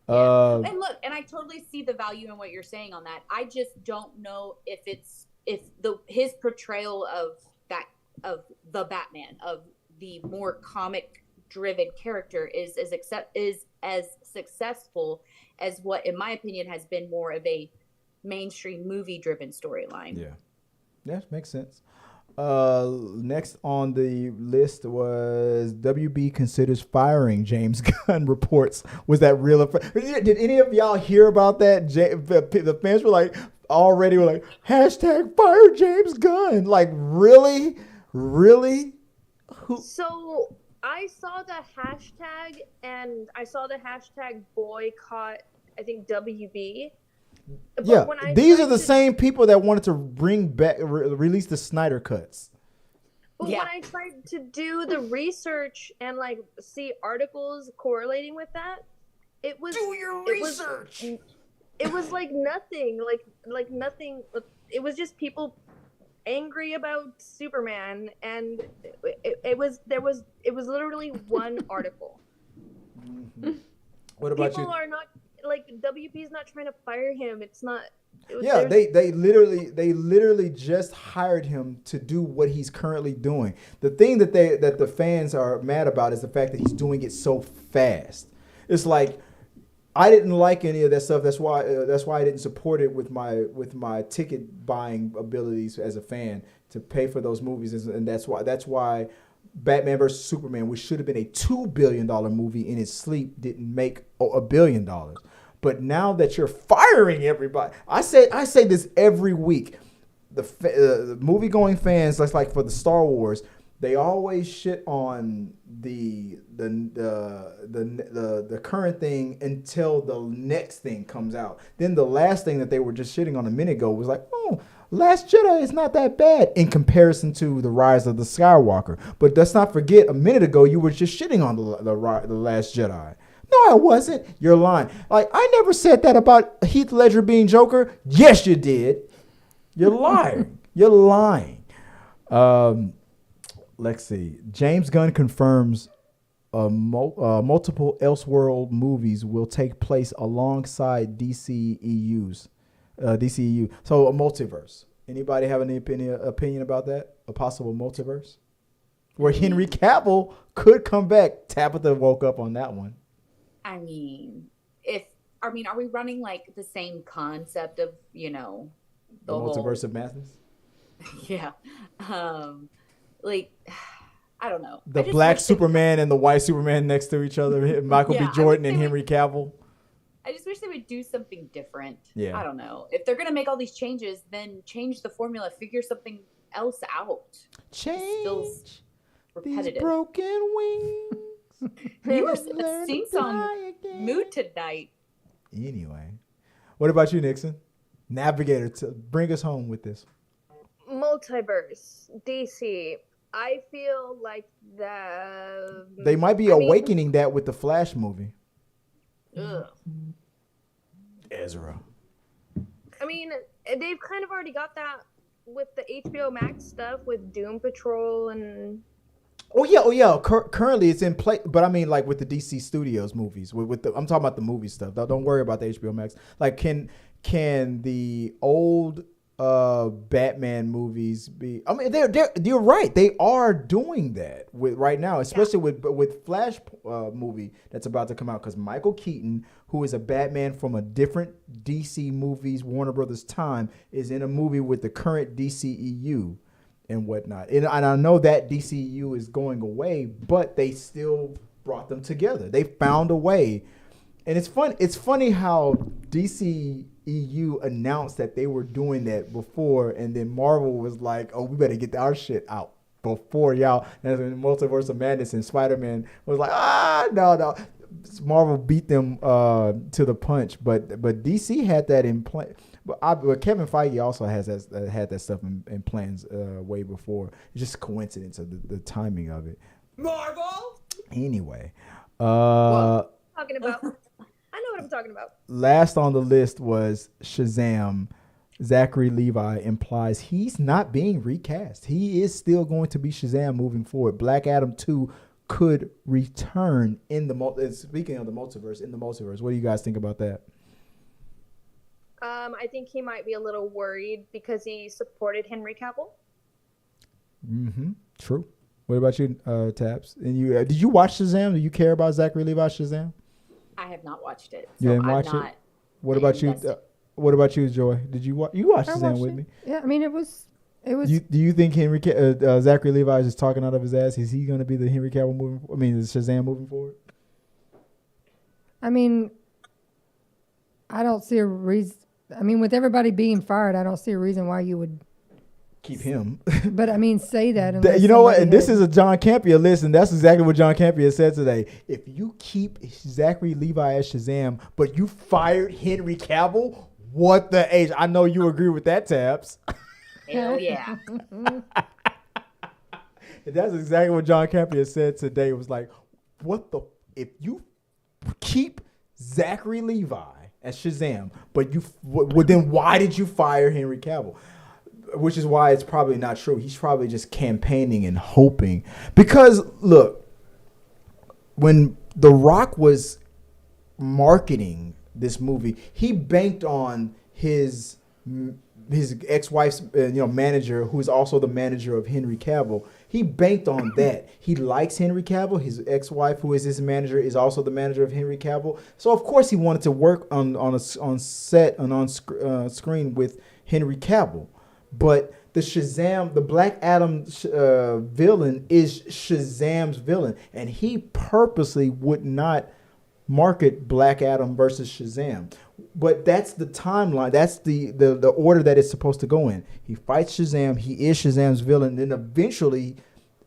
And look, and I totally see the value in what you're saying on that. I just don't know if his portrayal of the Batman, of the more comic driven character is as successful as what, in my opinion, has been more of a mainstream movie driven storyline. Yeah, makes sense. Next on the list was WB considers firing James Gunn reports. Was that real? Did any of y'all hear about that? The fans were like, already were like, hashtag fire James Gunn. Like, really? So I saw the hashtag, and I saw the hashtag boycott, I think, WB. But Yeah, when I these tried are the to- same people that wanted to bring back, release the Snyder cuts. But when I tried to do the research and like see articles correlating with that, it was research. It was like nothing, like nothing. It was just people angry about Superman, and it was literally one article. Mm-hmm. What about People you? are not like WP's not trying to fire him. It's not. Yeah, they literally just hired him to do what he's currently doing. The thing that the fans are mad about is the fact that he's doing it so fast. It's like, I didn't like any of that stuff. That's why I didn't support it with my ticket buying abilities as a fan to pay for those movies, and that's why Batman vs Superman, which should have been a $2 billion movie in its sleep, didn't make $1 billion. But now that you're firing everybody, I say this every week. The movie going fans, that's like for the Star Wars, they always shit on the current thing until the next thing comes out. Then the last thing that they were just shitting on a minute ago was like, oh, Last Jedi is not that bad in comparison to The Rise of the Skywalker. But let's not forget, a minute ago you were just shitting on the Last Jedi. No, I wasn't. You're lying. Like, I never said that about Heath Ledger being Joker. Yes, you did. You're lying. You're lying. Let's see. James Gunn confirms multiple Elseworld movies will take place alongside DCEU. So a multiverse. Anybody have any opinion about that? A possible multiverse? Where Henry Cavill could come back. Tabitha woke up on that one. I mean, are we running like the same concept of, the multiverse of madness? Yeah. Like, I don't know. The black Superman and the white Superman next to each other. Michael B. Jordan and Henry Cavill. I just wish they would do something different. Yeah. I don't know. If they're going to make all these changes, then change the formula, figure something else out. Change repetitive. these broken wings. You were in a sing-song mood tonight. Anyway, what about you, Nixon? Navigator, bring us home with this. Multiverse, DC. I feel like they might be awakening that with the Flash movie. Ugh. Ezra. I mean, they've kind of already got that with the HBO Max stuff with Doom Patrol and. Oh yeah. Currently it's in play, but I mean, like with the DC Studios movies, I'm talking about the movie stuff. Don't worry about the HBO Max. Like, can the old Batman movies be? I mean, you're right. They are doing that right now, especially with Flash movie that's about to come out, because Michael Keaton, who is a Batman from a different DC movies Warner Brothers time, is in a movie with the current DCEU and whatnot. And I know that DCEU is going away, but they still brought them together. They found a way. And it's fun. It's funny how DCEU announced that they were doing that before, and then Marvel was like, "Oh, we better get our shit out before y'all." And then Multiverse of Madness and Spider-Man was like, no." Marvel beat them to the punch, but DC had that in play. But Kevin Feige also had that stuff in plans way before. It's just a coincidence of the timing of it. Marvel. Anyway, Talking about. I know what I'm talking about. Last on the list was Shazam. Zachary Levi implies he's not being recast. He is still going to be Shazam moving forward. Black Adam 2 could return in the speaking of the multiverse, what do you guys think about that? I think he might be a little worried because he supported Henry Cavill. True. What about you, Taps? And you did you watch Shazam? Do you care about Zachary Levi's Shazam? I have not watched it. You didn't watch it? What about you? What about you, Joy? Did you watch? You watched Shazam with me? Yeah, I mean it was. Do you think Zachary Levi is just talking out of his ass? Is he going to be the Henry Cavill the Shazam moving forward? I mean, I don't see a reason. I mean, with everybody being fired, I don't see a reason why you would keep him. But I mean, say that. You know what? And this is a John Campea list, and that's exactly what John Campea said today. If you keep Zachary Levi as Shazam, but you fired Henry Cavill, what the H? I know you agree with that, Tabs. Hell yeah. That's exactly what John Campea said today. It was like, if you keep Zachary Levi as Shazam, but then why did you fire Henry Cavill? Which is why it's probably not true. He's probably just campaigning and hoping. Because, look, when The Rock was marketing this movie, he banked on his ex-wife's manager, who is also the manager of Henry Cavill. He banked on that. He likes Henry Cavill. His ex-wife, who is his manager, is also the manager of Henry Cavill. So of course he wanted to work on set and on screen with Henry Cavill. But the Shazam, the Black Adam villain is Shazam's villain, and he purposely would not market Black Adam versus Shazam. But that's the timeline. That's the order that it's supposed to go in. He fights Shazam. He is Shazam's villain. Then eventually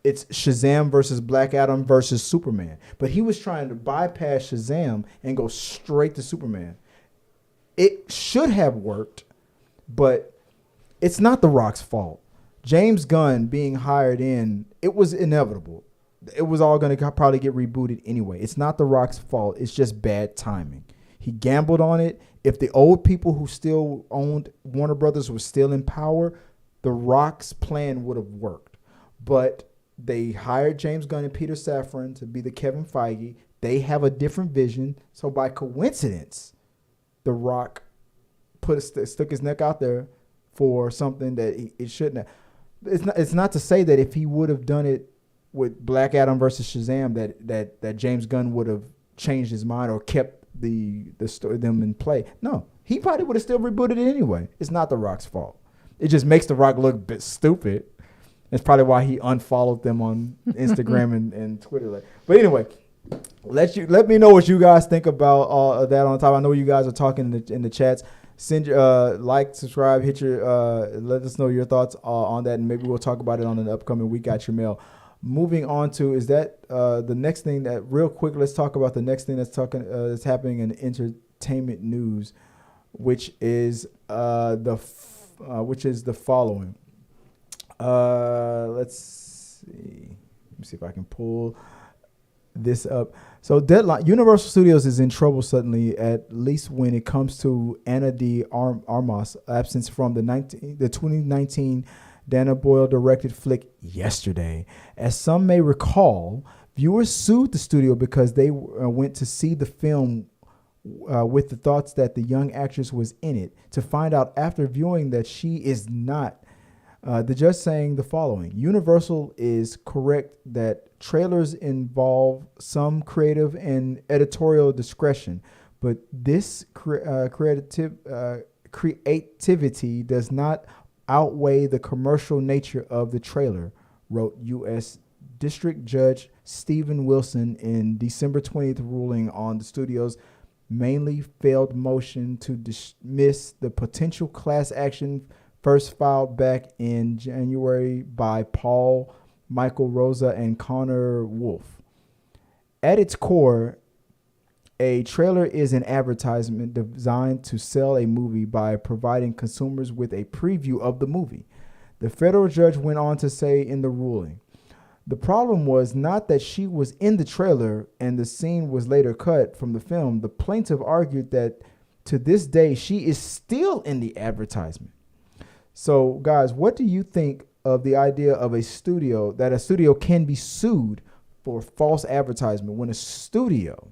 it's Shazam versus Black Adam versus Superman. But he was trying to bypass Shazam and go straight to Superman. It should have worked, but it's not The Rock's fault. James Gunn being hired in, it was inevitable. It was all going to probably get rebooted anyway. It's not The Rock's fault. It's just bad timing. He gambled on it. If the old people who still owned Warner Brothers were still in power, The Rock's plan would have worked. But they hired James Gunn and Peter Safran to be the Kevin Feige. They have a different vision. So by coincidence, The Rock stuck his neck out there for something that it shouldn't have. It's not to say that if he would have done it with Black Adam versus Shazam that James Gunn would have changed his mind or kept them in play. No, he probably would have still rebooted it anyway. It's not The Rock's fault. It just makes The Rock look a bit stupid. That's probably why he unfollowed them on Instagram and Twitter. But anyway, let me know what you guys think about all of that on top. I know you guys are talking in the chats. Send your like, subscribe, hit your let us know your thoughts on that, and maybe we'll talk about it on an upcoming We Got Your Mail. Moving on to the next thing that real quick. Let's talk about the next thing that's happening in entertainment news, which is the following. Let's see. Let me see if I can pull this up. So Deadline, Universal Studios is in trouble suddenly, at least when it comes to Ana de Armas' absence from the 2019 Danny Boyle-directed flick Yesterday. As some may recall, viewers sued the studio because they went to see the film with the thoughts that the young actress was in it, to find out after viewing that she is not. The judge saying the following: Universal is correct that trailers involve some creative and editorial discretion, but this creativity does not outweigh the commercial nature of the trailer, wrote U.S. District Judge Stephen Wilson in December 20th ruling on the studio's mainly failed motion to dismiss the potential class action first filed back in January by Paul, Michael Rosza, and Conor Woulfe. At its core, a trailer is an advertisement designed to sell a movie by providing consumers with a preview of the movie. The federal judge went on to say in the ruling, the problem was not that she was in the trailer and the scene was later cut from the film. The plaintiff argued that to this day, she is still in the advertisement. So, guys, what do you think of the idea of a studio can be sued for false advertisement when a studio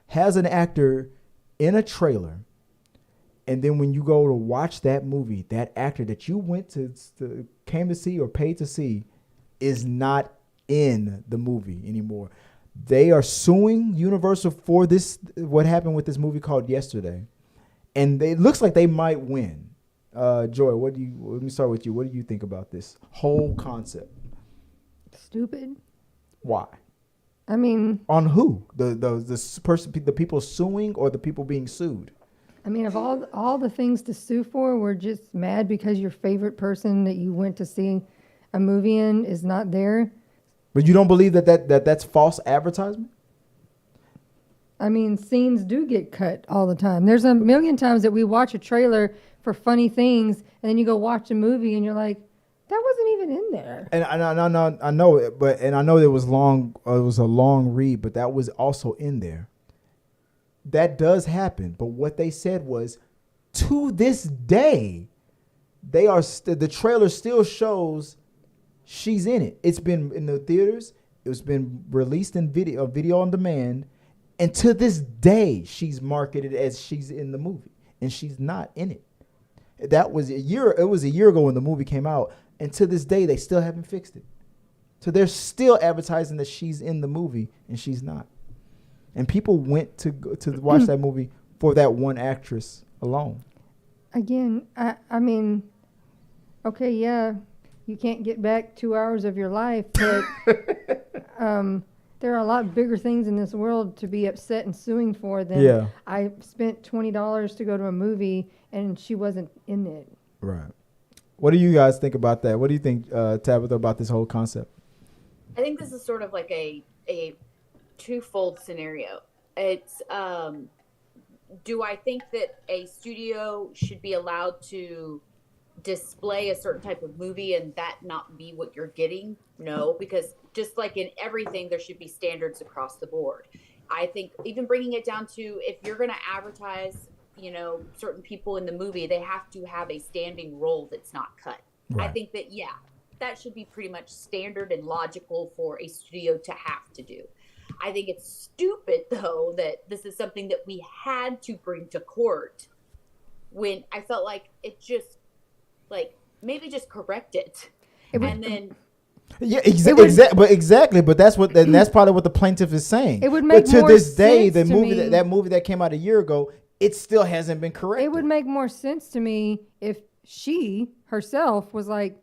has an actor in a trailer, and then when you go to watch that movie, that actor that you went to came to see or paid to see is not in the movie anymore. They are suing Universal for this, what happened with this movie called Yesterday. And it looks like they might win. Joy, let me start with you. What do you think about this whole concept? Stupid. Why? I mean, on who? The people suing or the people being sued? I mean, of all the things to sue for, we're just mad because your favorite person that you went to see a movie in is not there. But you don't believe that's false advertisement? I mean, scenes do get cut all the time. There's a million times that we watch a trailer for funny things, and then you go watch a movie, and you're like, that wasn't even in there. And I know it, but I know it was long. It was a long read, but that was also in there. That does happen, but what they said was, to this day, they are the trailer still shows she's in it. It's been in the theaters. It's been released in video on demand, and to this day, she's marketed as she's in the movie, and she's not in it. That was a year. It was a year ago when the movie came out, and to this day, they still haven't fixed it. So they're still advertising that she's in the movie, and she's not. And people went to watch that movie for that one actress alone. Again, I mean, okay, yeah, you can't get back 2 hours of your life, but there are a lot bigger things in this world to be upset and suing for than I spent $20 to go to a movie and she wasn't in it. Right. What do you guys think about that? What do you think, Tabitha, about this whole concept? I think this is sort of like a twofold scenario. It's do I think that a studio should be allowed to display a certain type of movie and that not be what you're getting? No, because just like in everything, there should be standards across the board. I think even bringing it down to, if you're going to advertise, certain people in the movie, they have to have a standing role that's not cut. Right. I think that, that should be pretty much standard and logical for a studio to have to do. I think it's stupid, though, that this is something that we had to bring to court when I felt like it just, maybe just correct it. And then... Yeah, exactly. But that's that's probably what the plaintiff is saying. It would make but to more this day, sense the to movie me, that movie that came out a year ago, it still hasn't been corrected. It would make more sense to me if she herself was like,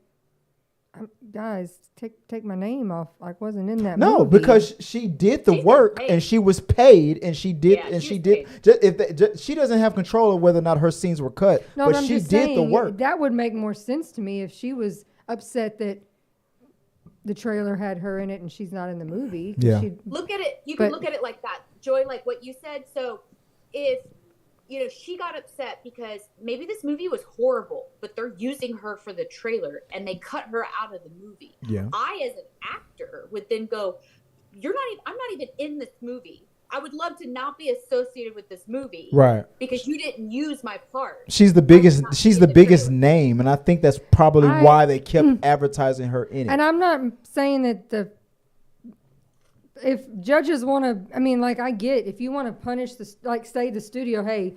guys, take my name off. I wasn't in that movie. No, because she did the work and she was paid and she did she doesn't have control of whether or not her scenes were cut. No, but I'm she just did saying, the work. That would make more sense to me if she was upset that the trailer had her in it and she's not in the movie. Yeah. Look at it. You can look at it like that, Joy, like what you said. So if, she got upset because maybe this movie was horrible, but they're using her for the trailer and they cut her out of the movie. Yeah. I, as an actor, would then go, I'm not even in this movie. I would love to not be associated with this movie. Right. Because you didn't use my part. She's the biggest name, and I think that's probably why they kept advertising her in it. And I'm not saying that if judges want to, I get, if you want to punish say the studio, hey,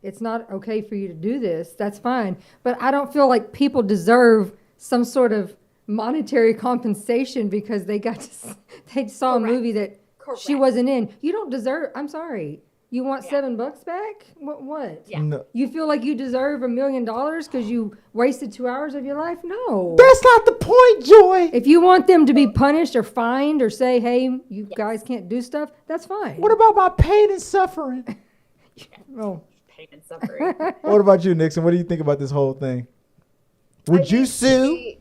it's not okay for you to do this, that's fine. But I don't feel like people deserve some sort of monetary compensation because they saw a movie that she wasn't in. You don't deserve, I'm sorry. You want $7 back? What? Yeah. No. You feel like you deserve $1 million because you wasted 2 hours of your life? No. That's not the point, Joy. If you want them to be punished or fined or say, hey, you guys can't do stuff, that's fine. What about my pain and suffering? Oh. Pain and suffering. What about you, Nixon? What do you think about this whole thing? Would you sue?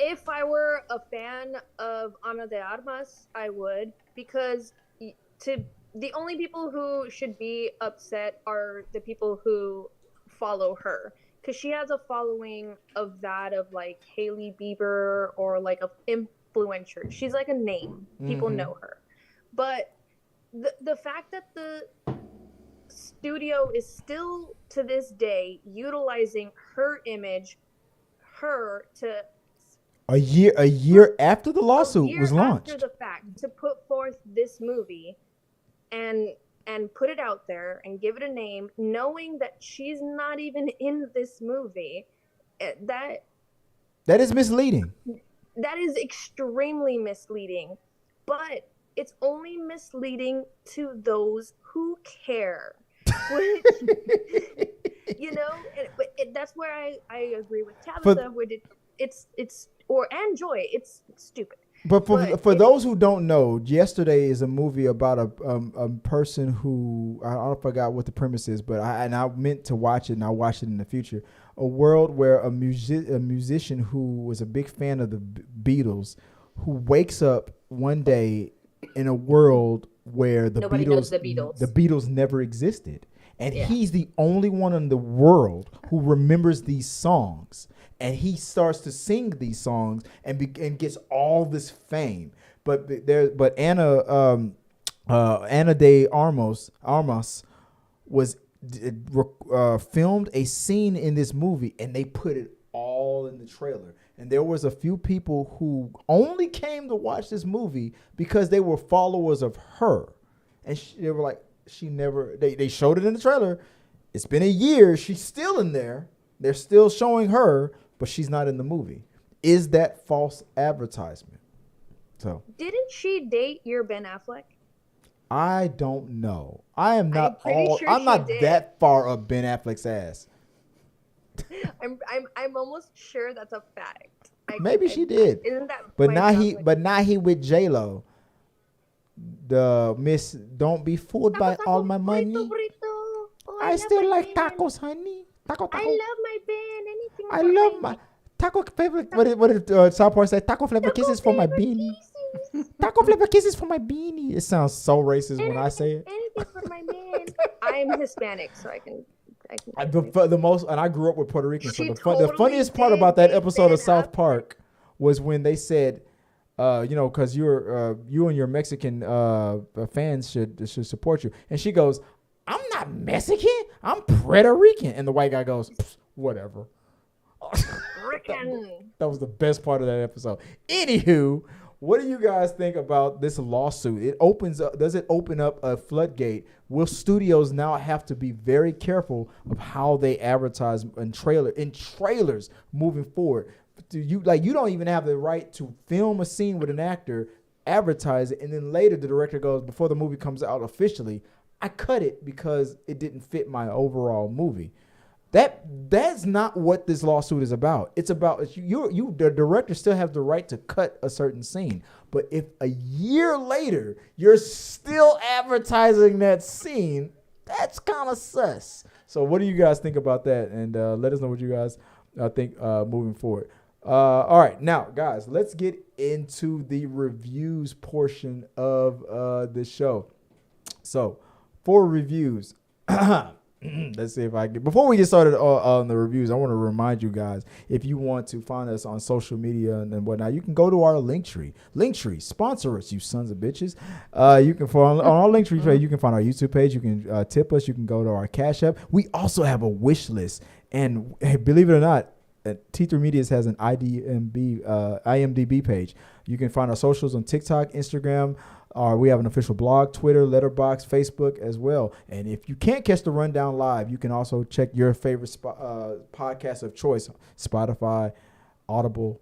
If I were a fan of Ana de Armas, I would, because the only people who should be upset are the people who follow her, because she has a following of that of like Hailey Bieber or like a influencer. She's like a name. People know her. But the fact that the studio is still to this day utilizing her image, her to A year after the lawsuit was launched. After the fact, to put forth this movie and put it out there and give it a name, knowing that she's not even in this movie, that is misleading. That is extremely misleading. But it's only misleading to those who care. Which, that's where I agree with Tabitha. And Joy, it's stupid. But for those who don't know, Yesterday is a movie about a person who, I forgot what the premise is, but I meant to watch it, and I'll watch it in the future. A world where a musician who was a big fan of the Beatles, who wakes up one day in a world where the Beatles never existed. And he's the only one in the world who remembers these songs. And he starts to sing these songs and gets all this fame. But Ana de Armas was filmed a scene in this movie, and they put it all in the trailer. And there was a few people who only came to watch this movie because they were followers of her. And they were like, they showed it in the trailer. It's been a year. She's still in there. They're still showing her, but she's not in the movie. Is that false advertisement? So didn't she date your Ben Affleck? I don't know. I'm not did. that far up Ben Affleck's ass. I'm almost sure that's a fact. Maybe she did. Isn't that? But now he with J-Lo. The Miss, don't be fooled by all my money. Burrito. I still like tacos, honey. Taco. I love my Ben. Anything. I love my taco flavor. What did South Park say? Taco flavor kisses for my beanie. Taco flavor kisses for my beanie. It sounds so racist when I say it. Anything for my man. I'm Hispanic, so I can. The most, and I grew up with Puerto Rican. So the funniest part about that episode of South Park was when they said, because you and your Mexican fans should support you. And she goes, I'm not Mexican, I'm Puerto Rican. And the white guy goes, whatever. That was the best part of that episode. Anywho, what do you guys think about this lawsuit? Does it open up a floodgate? Will studios now have to be very careful of how they advertise in trailers moving forward? You don't even have the right to film a scene with an actor, advertise it, and then later the director goes, before the movie comes out officially, I cut it because it didn't fit my overall movie. That's not what this lawsuit is about. It's about the director still has the right to cut a certain scene. But if a year later you're still advertising that scene, that's kind of sus. So what do you guys think about that? And let us know what you guys think moving forward. All right, now guys, let's get into the reviews portion of the show. So for reviews, let's see if I can. Before we get started on the reviews, I want to remind you guys, if you want to find us on social media and whatnot, you can go to our Linktree. Linktree, sponsor us, you sons of bitches. You can find on our Linktree page. You can find our YouTube page. You can tip us. You can go to our Cash App. We also have a wish list, and hey, believe it or not, Th3 Media has an IMDb page. You can find our socials on TikTok, Instagram. We have an official blog, Twitter, Letterboxd, Facebook as well. And if you can't catch the rundown live, you can also check your favorite podcast of choice, Spotify, Audible,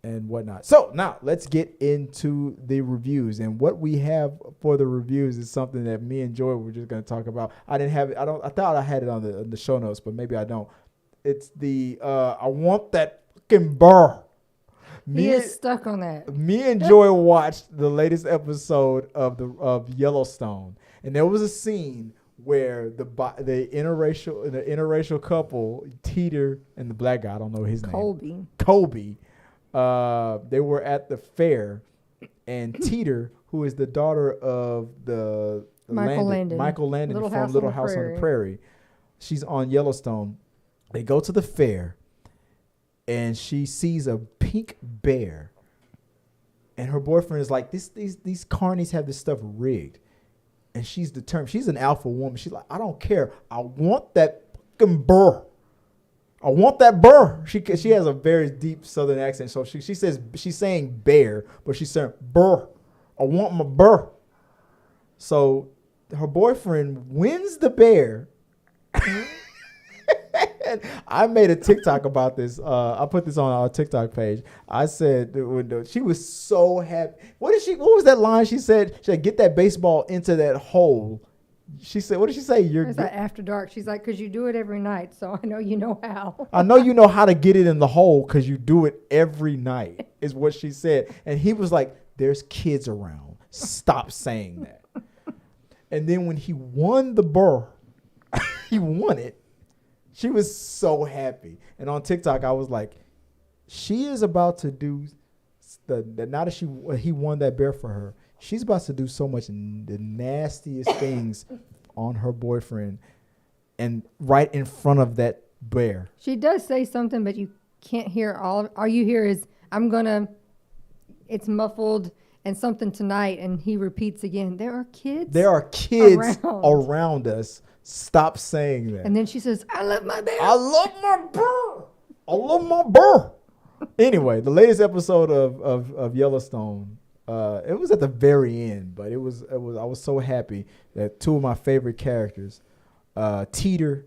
and whatnot. So now let's get into the reviews. And what we have for the reviews is something that me and Joy were just going to talk about. I didn't have it. I thought I had it on the show notes, but maybe I don't. It's the I want that fucking burr. He is stuck on that. Me and Joy watched the latest episode of Yellowstone, and there was a scene where the interracial couple, Teeter and the black guy, I don't know his name, Colby, they were at the fair, and Teeter, who is the daughter of the Michael Landon from Little House on the Prairie, she's on Yellowstone. They go to the fair, and she sees a pink bear, and her boyfriend is like, these carnies have this stuff rigged, and she's determined. She's an alpha woman. She's like, I don't care. I want that fucking bear. I want that burr. She has a very deep Southern accent, so she says she's saying bear, but she's saying burr. I want my burr. So her boyfriend wins the bear. And I made a TikTok about this. I put this on our TikTok page. I said she was so happy. What was that line she said? She said, "Get that baseball into that hole." She said, "What did she say?" It's like after dark. She's like, "'Cause you do it every night, so I know you know how." I know you know how to get it in the hole because you do it every night, is what she said. And he was like, "There's kids around. Stop saying that." And then when he won the burr, he won it. She was so happy. And on TikTok, I was like, she is about to do now that he won that bear for her, she's about to do so much the nastiest things on her boyfriend and right in front of that bear. She does say something, but you can't hear all you hear is, it's muffled and something tonight. And he repeats again, there are kids around us. Stop saying that. And then she says, I love my bear. I love my burr. I love my burr. Anyway, the latest episode of Yellowstone, it was at the very end, but I was so happy that two of my favorite characters, Teeter,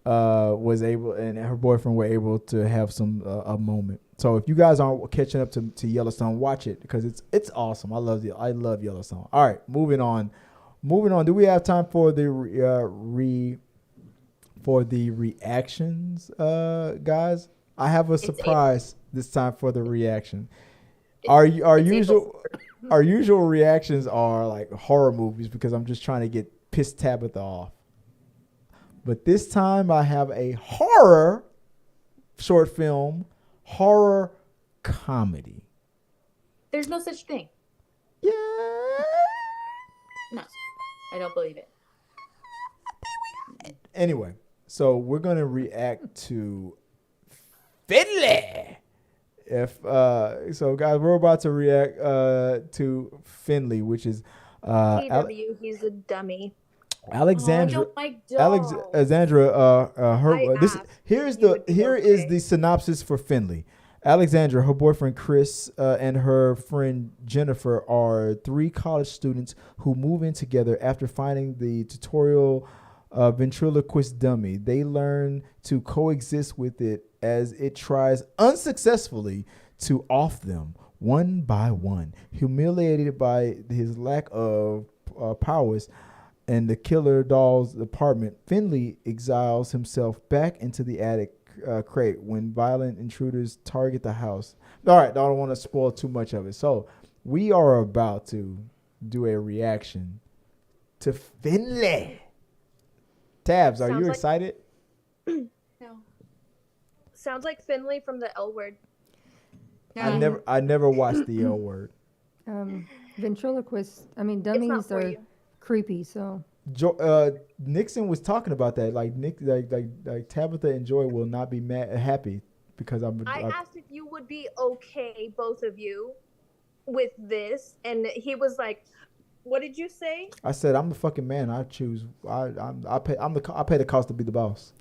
was able, and her boyfriend were able to have a moment. So if you guys aren't catching up to Yellowstone, watch it because it's awesome. I love Yellowstone. All right, moving on. Do we have time for the reactions, guys? I have a surprise this time for the reaction. Our usual reactions are like horror movies because I'm just trying to get pissed Tabitha off. But this time I have a horror short film, horror comedy. There's no such thing. Yeah. No, I don't believe it. Anyway, so we're gonna react to Finley. So guys, we're about to react to Finley, which is TW, he's a dummy. Alexandra. Oh, I don't like dogs. Alexandra. Here is the synopsis for Finley. Alexandra, her boyfriend Chris, and her friend Jennifer are three college students who move in together after finding the tutorial ventriloquist dummy. They learn to coexist with it as it tries unsuccessfully to off them one by one. Humiliated by his lack of powers and the killer doll's apartment, Finley exiles himself back into the attic crate when violent intruders target the house. All right, I don't want to spoil too much of it. So we are about to do a reaction to Finley. Tabs, are you excited? No. Sounds like Finley from the L Word. I never watched the L Word. Ventriloquists, dummies are creepy, so. Nixon was talking about that. Like Tabitha and Joy will not be happy because I asked if you would be okay, both of you, with this, and he was like, "What did you say?" I said, "I'm the fucking man. I choose. I pay the cost to be the boss."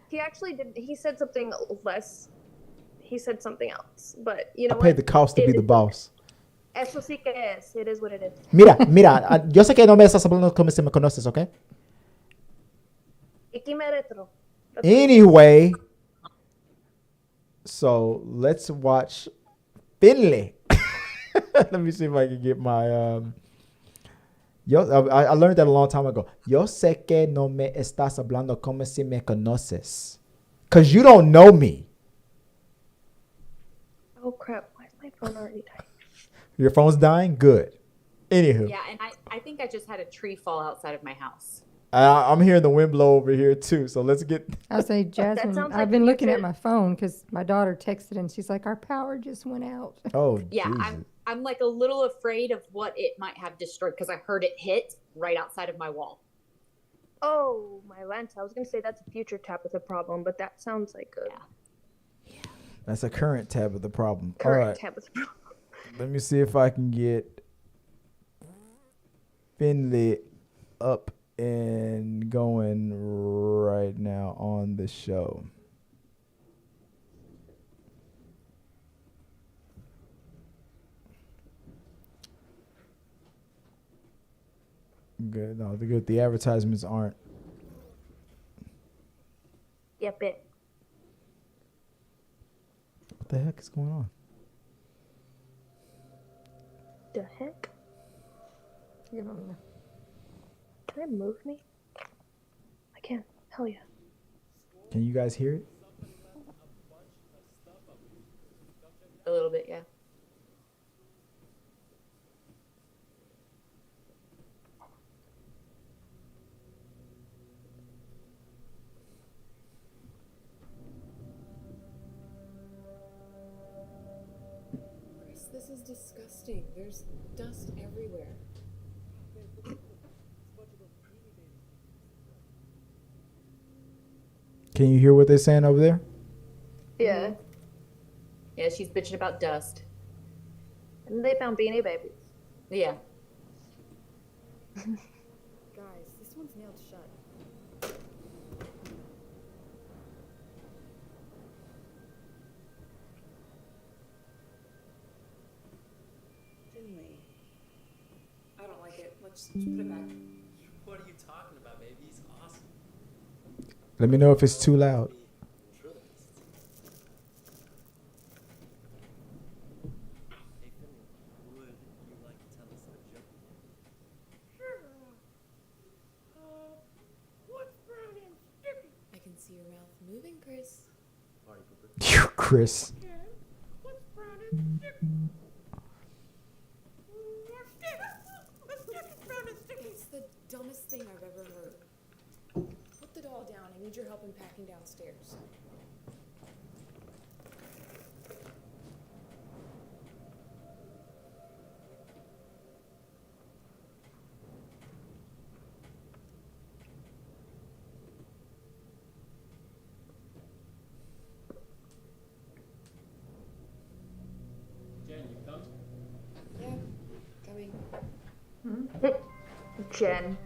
He actually did. He said something less. He said something else, but you know I paid the cost to be the boss. Eso sí que es. It is what it is. Mira, yo sé que no me estás hablando como si me conoces, ¿ok? Anyway, so let's watch Finley. Let me see if I can get my I learned that a long time ago. Yo sé que no me estás hablando como si me conoces. Because you don't know me. Oh, crap. Why is my phone already dying? Your phone's dying? Good. Anywho. Yeah, and I think I just had a tree fall outside of my house. I'm hearing the wind blow over here, too. So let's get... I'll say, Jasmine, I've been looking at my phone because my daughter texted and she's like, our power just went out. Oh, yeah, Jesus. I'm like a little afraid of what it might have destroyed because I heard it hit right outside of my wall. Oh, my Lanta. I was going to say that's a future Tabitha problem, but that sounds like a... Yeah. That's a current Tabitha problem. Current All right. Tabitha problem. Let me see if I can get Finley up and going right now on the show. good. No, the good. The advertisements aren't. Yep, it. What the heck is going on? The heck? Give him Can I move me? I can. Hell yeah. Can you guys hear it? A little bit, yeah. Chris, this is disgusting. There's dust everywhere. Can you hear what they're saying over there? Yeah. Yeah, she's bitching about dust. And they found Beanie Babies. Yeah. Guys, this one's nailed shut. Finley. I don't like it. Let's put it back. What are you talking about, baby? He's awesome. Let me know if it's too loud. Hey, Finley, would you like to tell us a joke? I can see your mouth moving, Chris. Party pooper. Phew, Chris. It's the dumbest thing I've ever heard. Put the doll down. I need your help in packing downstairs. Jen, you come? Yeah, coming. Jen.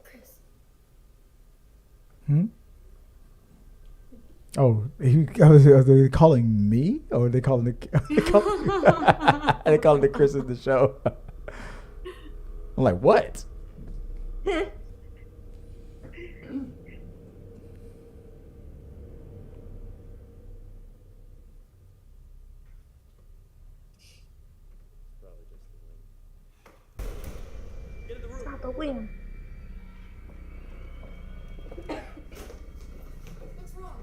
Chris. Hmm? Oh, are they calling me? Or are they calling the are they calling the Chris of the show? I'm like, what? Probably just the wind. Get in the room. Not the wind. What's wrong?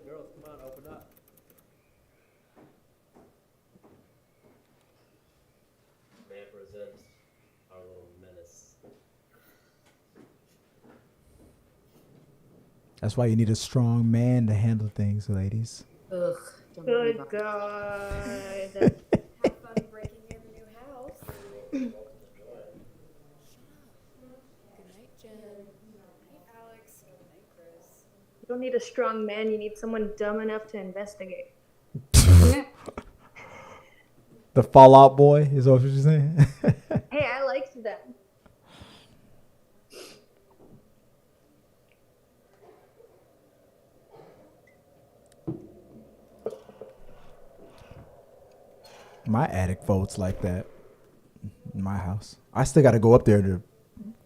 Girls, come on, open up. Man presents our little menace. That's why you need a strong man to handle things, ladies. Ugh. Don't get me Good wrong. God. Have fun breaking in the new house. a strong man, you need someone dumb enough to investigate. The Fallout Boy is what you're saying. Hey, I liked that. My attic votes like that in my house. I still got to go up there to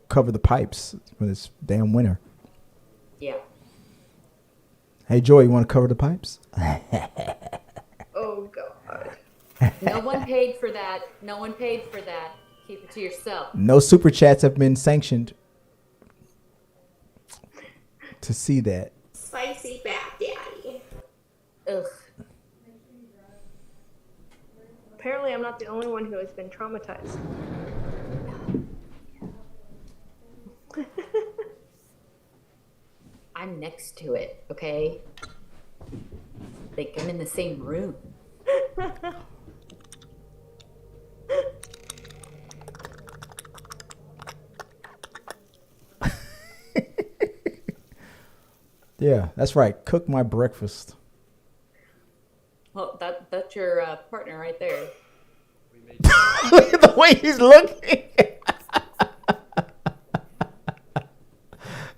cover the pipes for this damn winter. Yeah. Hey, Joy, you want to cover the pipes? Oh, God. No one paid for that. No one paid for that. Keep it to yourself. No super chats have been sanctioned to see that. Spicy bath daddy. Ugh. Apparently, I'm not the only one who has been traumatized. I'm next to it, okay? Like, I'm in the same room. Yeah, that's right. Cook my breakfast. Well, that's your partner right there. Look at the way he's looking.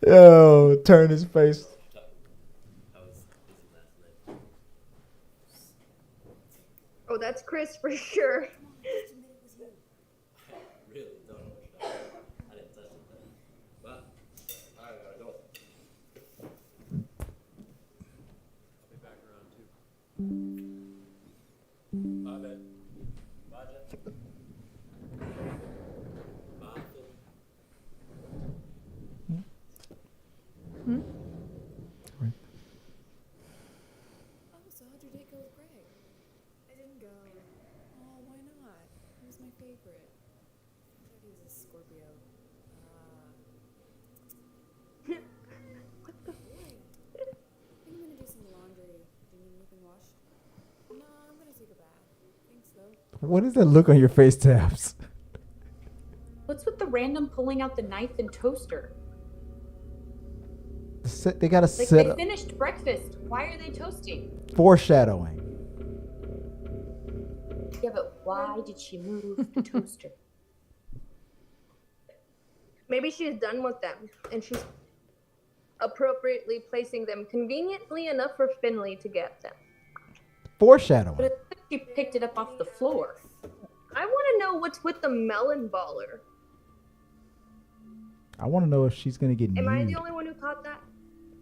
Yo, turn his face. Oh, that's Chris for sure. Really don't know what that. I didn't touch it then. But I don't. I'll be back around too. Bye, Ben. Bye, Jeff. Bye, Phil. Oh, so how'd your date go with Greg? I didn't go. Oh, why not? He was my favorite. I thought he was a Scorpio. What the? Boy. I think I'm gonna do some laundry. Do you need anything washed? No, I'm gonna take a bath. Thanks, though. What is that look on your face, Tabs? What's with the random pulling out the knife and toaster? They got to Like, set they up. finished breakfast. Why are they toasting? Foreshadowing. Yeah, but why did she move the toaster? Maybe she's done with them, and she's appropriately placing them conveniently enough for Finley to get them. Foreshadowing. But it's like she picked it up off the floor. I want to know what's with the melon baller. I want to know if she's going to get Am I nude. the only one who caught that?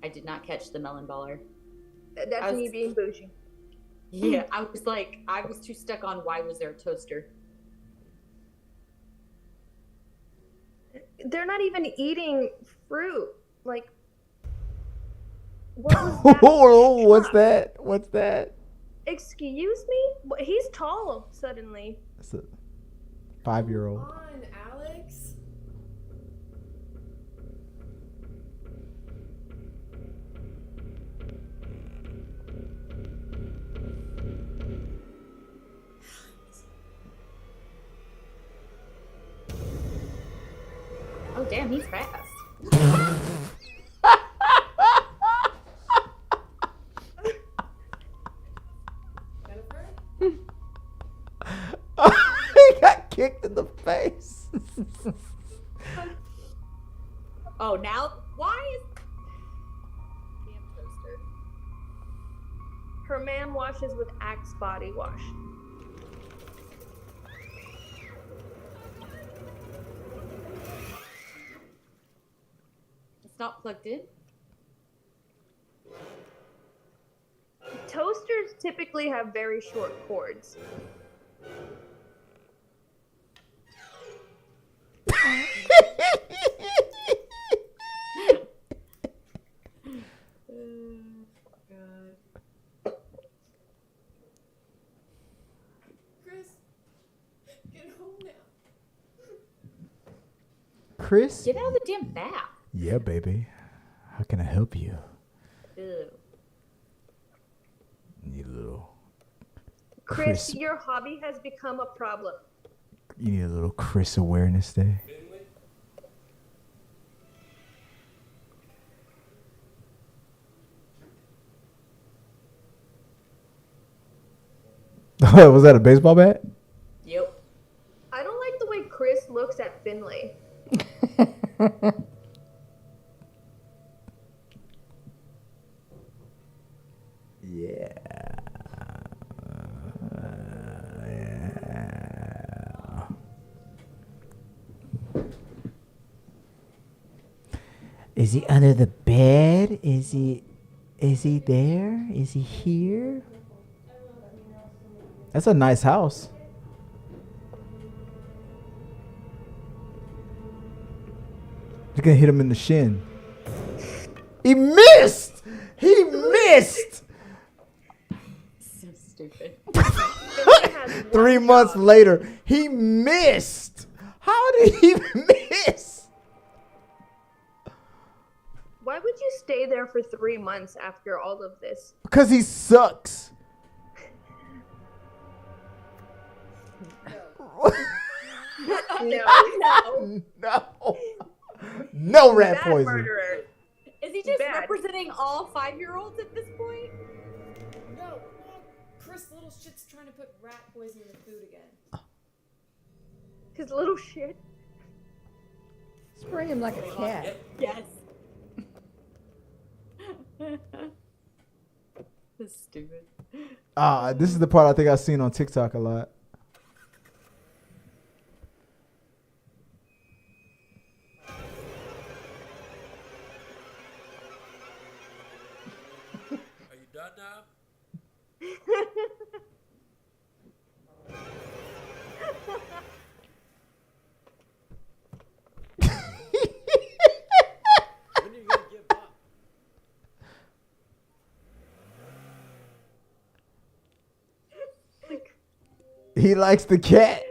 I did not catch the melon baller. That's me being bougie. Yeah, I was too stuck on why was there a toaster. They're not even eating fruit. Like, what was that? Oh, what's that? What's that? Excuse me? He's tall suddenly. It's a 5-year-old. Come on, Alex. Oh damn, he's fast. Jennifer? He got kicked in the face. Oh, now why is damn toaster? Her man washes with Axe body wash. It's not plugged in. Toasters typically have very short cords. Chris, get home now. Chris? Get out of the damn bath. Yeah, baby. How can I help you? Ew. You need a little. Chris, your hobby has become a problem. You need a little Chris awareness there. Was that a baseball bat? Yep. I don't like the way Chris looks at Finley. Yeah. Is he under the bed? Is he there? Is he here? That's a nice house. You're gonna hit him in the shin. He missed! He missed! So stupid. 3 months later, he missed. How did he miss? Why would you stay there for 3 months after all of this? Because he sucks. No. No. No rat Bad poison. murderer. Is he just Bad. representing all 5-year-olds at this point? No, well, Chris little shit's trying to put rat poison in the food again. His little shit. Spray him like a cat. Yes. That's stupid. This is the part I think I've seen on TikTok a lot. Are you done now? When are you gonna give up? He likes the cat.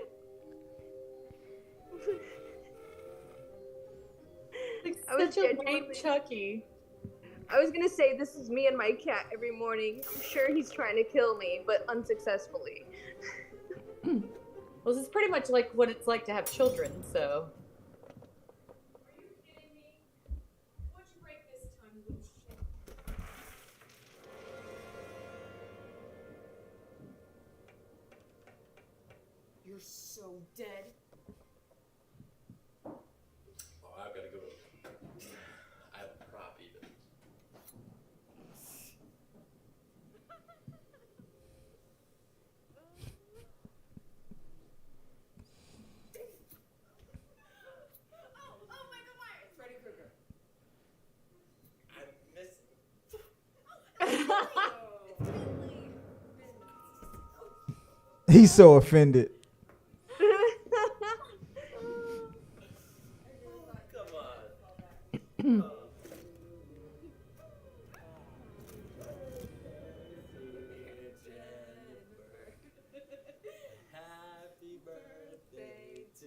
Like I was such a lame genuinely- Chucky. I was gonna say this is me and my cat every morning. I'm sure he's trying to kill me, but unsuccessfully. Well, this is pretty much like what it's like to have children, so. Are you kidding me? What'd you break this time, you little shit? You're so dead. Oh, I've got to go. I have a prop even. Oh, Michael Myers! Freddy Krueger. I'm missing. He's so offended. Come on. Happy birthday to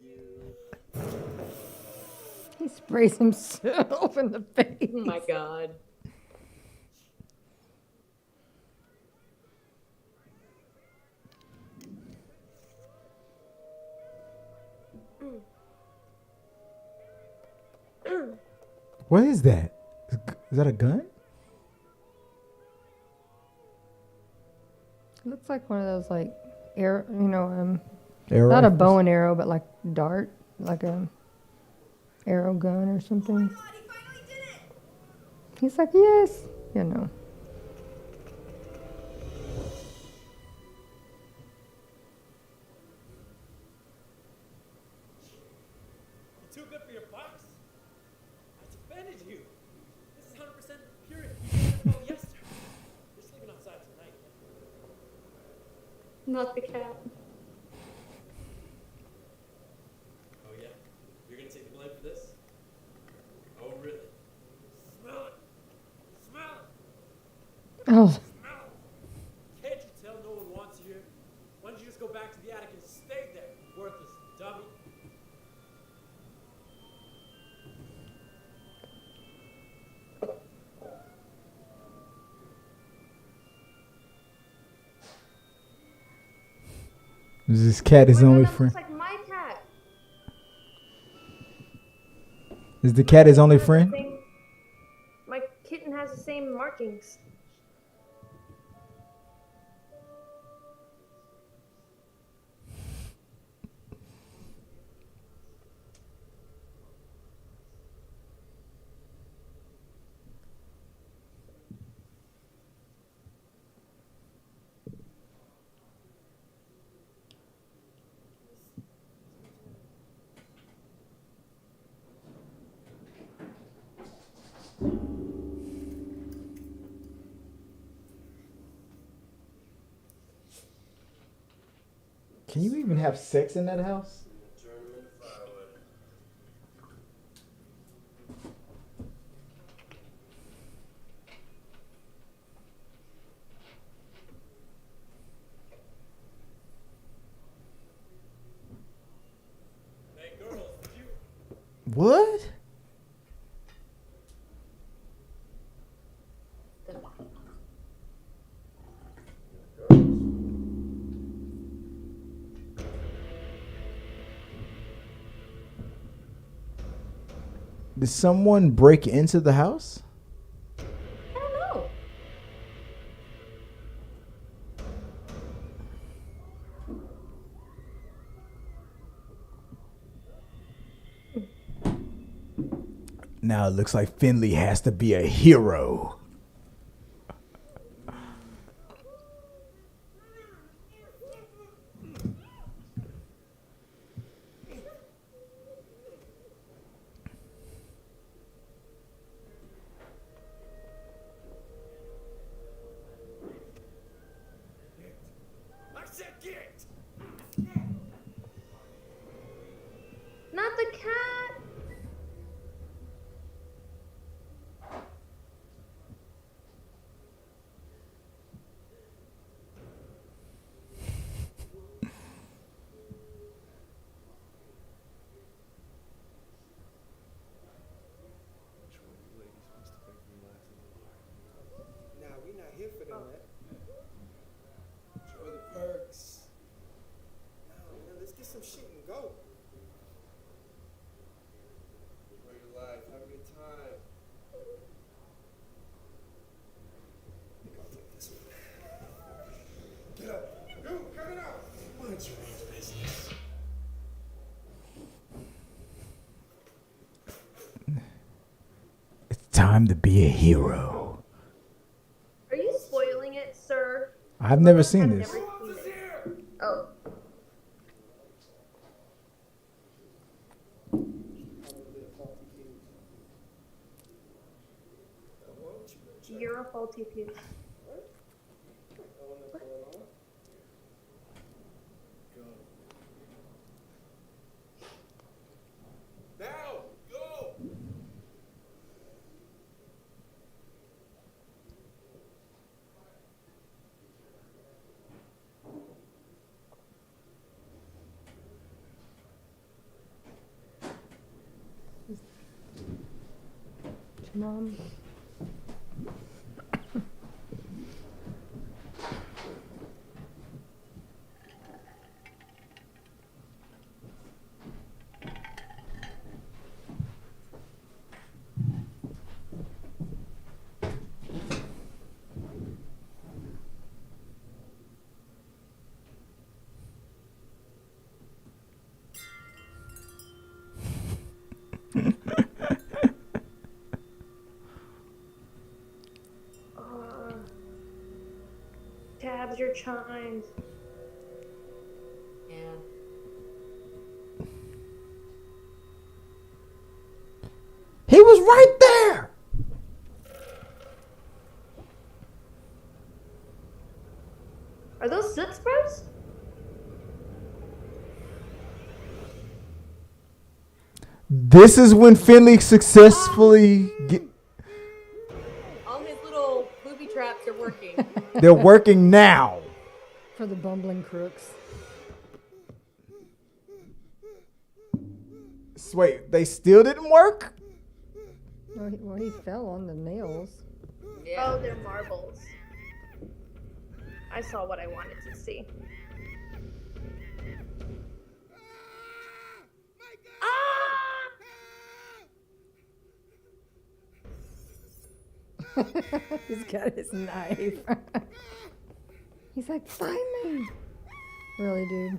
you. He sprays himself in the face. Oh my god. What is that? Is that a gun? Looks like one of those like arrow, Arrow not a rifles? bow and arrow, but like dart, like a arrow gun or something. God, he finally did it! He's like, yes, Too good for your bucks. I defended you. This is 100% purity. You did it yesterday. You're sleeping outside tonight. Not the cat. Oh yeah? You're gonna take the blame for this? Oh really? Smell it. Smell it. Oh, Smell it. Can't you tell no one wants you here? Why don't you just go back to the attic and stay there, worthless dummy? This cat is Oh my only God, that friend. looks like my cat. Is the cat his only Has the friend? same- My kitten has the same markings. Can you even have sex in that house? German firewood. Hey girls, did you? What? Did someone break into the house? I don't know. Now it looks like Finley has to be a hero. I said get! Not the cat. Nah, we not here for them, man. Enjoy the perks. Nah, man, let's get some shit and go. Enjoy your life. Have a good time. I think I'll take this one. Get up. Go, cut it out. Mind your own business. It's time to be a hero. Are you spoiling it, sir? I've never I've seen never this. seen it. Oh. You're a faulty fuse. Now, go. Mom. Tabs your chimes. Yeah. He was right there. Are those soot sprouts? This is when Finley successfully get. All his little booby traps are working. They're working now. For the bumbling crooks. Wait, they still didn't work? Well, he fell on the nails. Yeah. Oh, they're marbles. I saw what I wanted to see. He's got his knife. He's like, find me. Really, dude.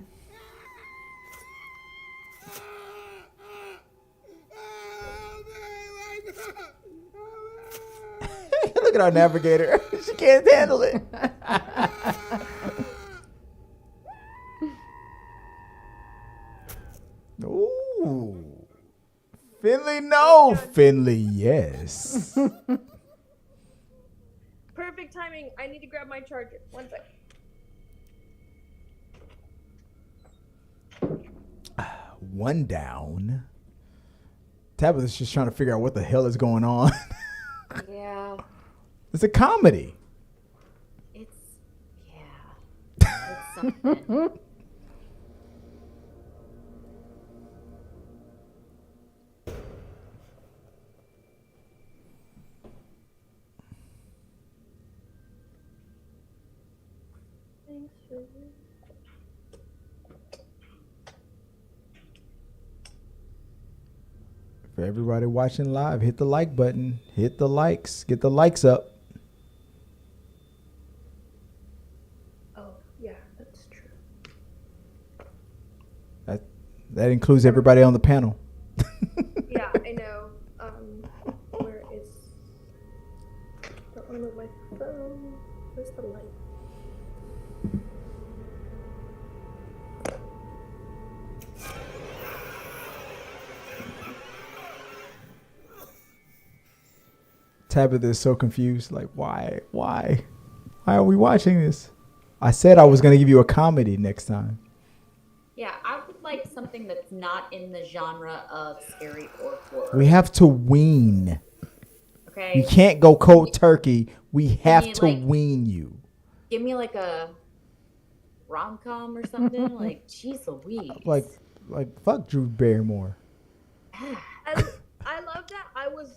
Look at our navigator. She can't handle it. Ooh. Finley, no. Finley, yes. Perfect timing. I need to grab my charger. One sec. One down. Tabitha's just trying to figure out what the hell is going on. Yeah. It's a comedy. It's something. For everybody watching live, hit the like button. Hit the likes. Get the likes up. Oh, yeah, that's true. That includes everybody on the panel. Yeah, I know. Where is... Don't want to move my phone. Where's the light? Tabitha is so confused. Like, why? Why are we watching this? I said I was going to give you a comedy next time. Yeah, I would like something that's not in the genre of scary or horror. We have to wean. Okay. You can't go cold turkey. We have me, to like- wean you. Give me like a rom-com or something. Like, jeez Louise. Like fuck Drew Barrymore. I love that I was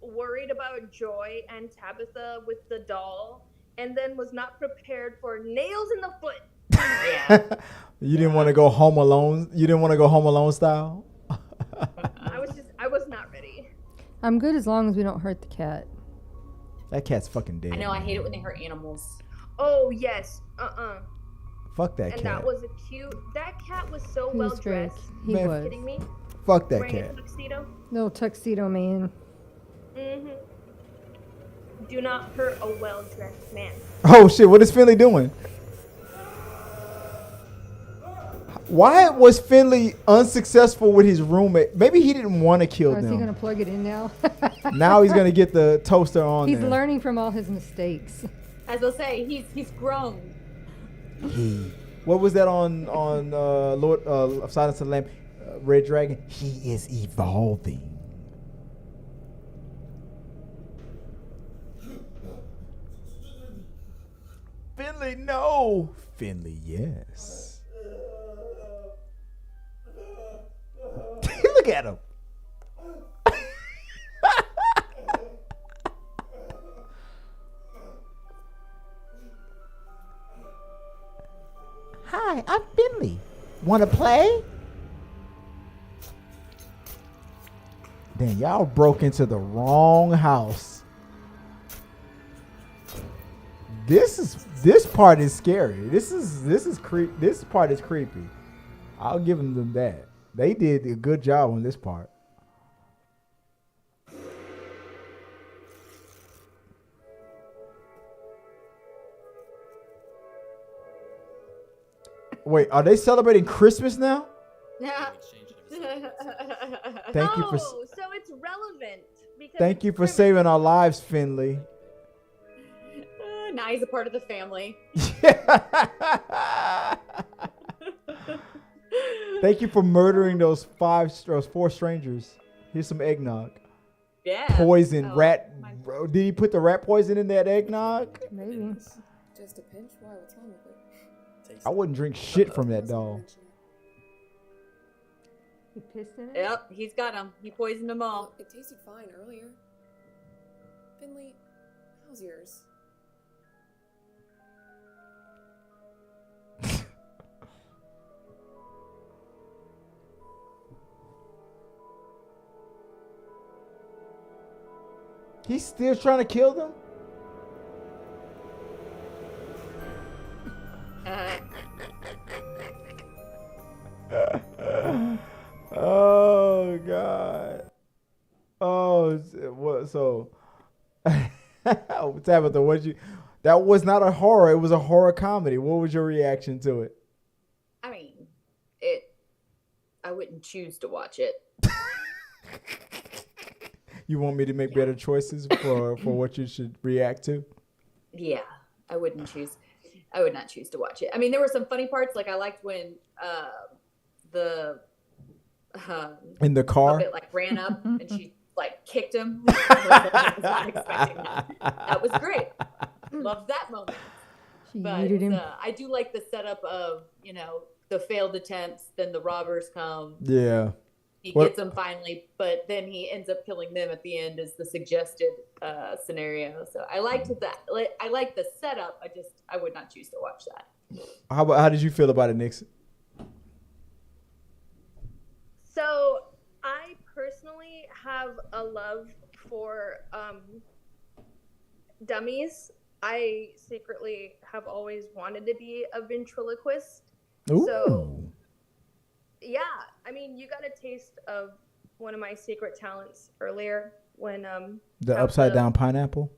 worried about Joy and Tabitha with the doll, and then was not prepared for nails in the foot. Yeah. You didn't want to go Home Alone. You didn't want to go Home Alone style. I was not ready. I'm good as long as we don't hurt the cat. That cat's fucking dead. I know, I hate it when they hurt animals. Oh yes, Fuck that And cat. that was a cute. That cat was so He well was great. dressed. He Man, was. Kidding me? Fuck that Wearing cat. a tuxedo. Little tuxedo man. Mm-hmm. Do not hurt a well-dressed man. Oh shit! What is Finley doing? Why was Finley unsuccessful with his roommate? Maybe he didn't want to kill Oh, is he them. going to plug it in now? Now he's gonna get the toaster on. He's there. learning from all his mistakes. As I'll say, he's grown. What was that on Lord of Silence of the Lamb? Red Dragon. He is evolving. Finley, no. Finley, yes. Look at him. Hi, I'm Finley. Want to play? Damn, y'all broke into the wrong house. This part is scary. This part is creepy. I'll give them that. They did a good job on this part. Wait, are they celebrating Christmas now? Yeah. Thank you for so it's relevant because thank you it's for primitive. saving our lives, Finley. Now he's a part of the family. Thank you for murdering those four strangers. Here's some eggnog. Yeah. Poison, Oh, rat. my- Did he put the rat poison in that eggnog? Maybe. Just a pinch? Why? What's wrong with it? I wouldn't drink shit from that dog. He pissed in it? Yep, he's got him. He poisoned them all. Well, it tasted fine earlier. Finley, how's yours? He's still trying to kill them? Oh God. Oh, what? So, Tabitha, that was not a horror. It was a horror comedy. What was your reaction to it? I mean, I wouldn't choose to watch it. You want me to make better choices for what you should react to? Yeah, I would not choose to watch it. I mean, there were some funny parts. Like I liked when the In the car? puppet like ran up and she like kicked him. I was not expecting that. That was great. Loved that moment. She But yeeted him. I do like the setup of, you know, the failed attempts, then the robbers come. Yeah. He What- gets them finally, but then he ends up killing them at the end is the suggested scenario. So I liked that. I like the setup. I would not choose to watch that. How did you feel about it, Nix? So I personally have a love for dummies. I secretly have always wanted to be a ventriloquist. Ooh. So yeah, I mean, you got a taste of one of my secret talents earlier when The how upside the- down pineapple?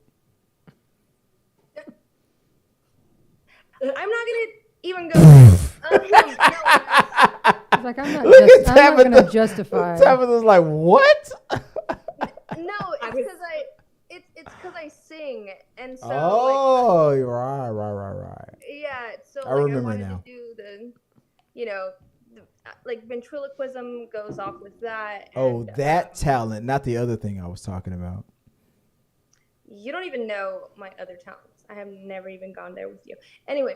I'm not gonna even go. No, He's like, I'm not, Look at I'm not going to Tabitha. justify. Tabitha's like, what? no, it's because it's because I sing, and so Oh, right. yeah, so I like remember I wanted now. to do the, you know, like ventriloquism goes off with that. Oh, and, that talent, not the other thing I was talking about. you don't even know my other talents. I have never even gone there with you. Anyway,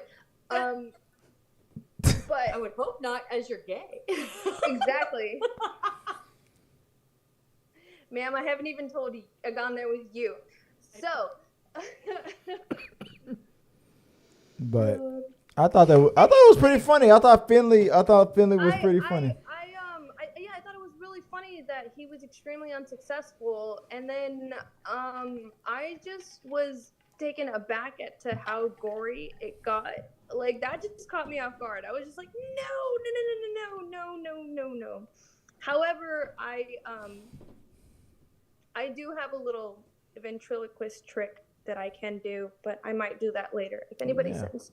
but I would hope not, as you're gay. exactly. Ma'am, I haven't even told you I've gone there with you. So But I thought it was pretty funny. I thought Finley was pretty funny. I thought it was really funny that he was extremely unsuccessful, and then I just was taken aback to how gory it got. Like, that just caught me off guard. I was just like, no. However, I do have a little ventriloquist trick that I can do, but I might do that later. If anybody Yeah. sends,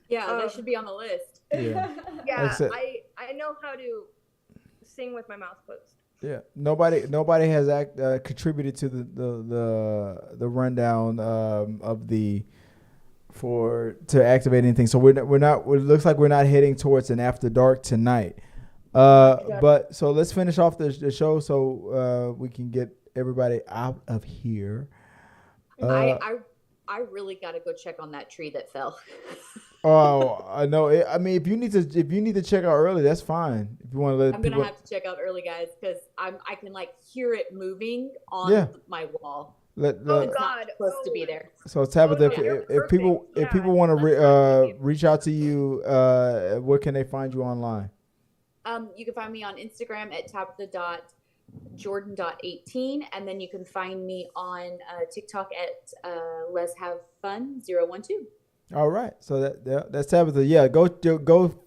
Yeah, that should be on the list. Yeah. yeah, Except- I know how to sing with my mouth closed. Yeah, nobody has contributed to the rundown of to activate anything. So we're not. It looks like we're not heading towards an after dark tonight. But so let's finish off the show so we can get everybody out of here. I really got to go check on that tree that fell. Oh, I know. I mean, if you need to check out early, that's fine. If you want to let I'm people, gonna have to check out early, guys, because I can like hear it moving on my wall. let Oh It's God, not supposed to be there. So Tabitha, no, you're if people perfect. Yeah, want to let's not keep- reach out to you, where can they find you online? You can find me on Instagram at tabitha.jordan.18, and then you can find me on TikTok at Let's Have Fun 012. All right, so that's Tabitha. Yeah, go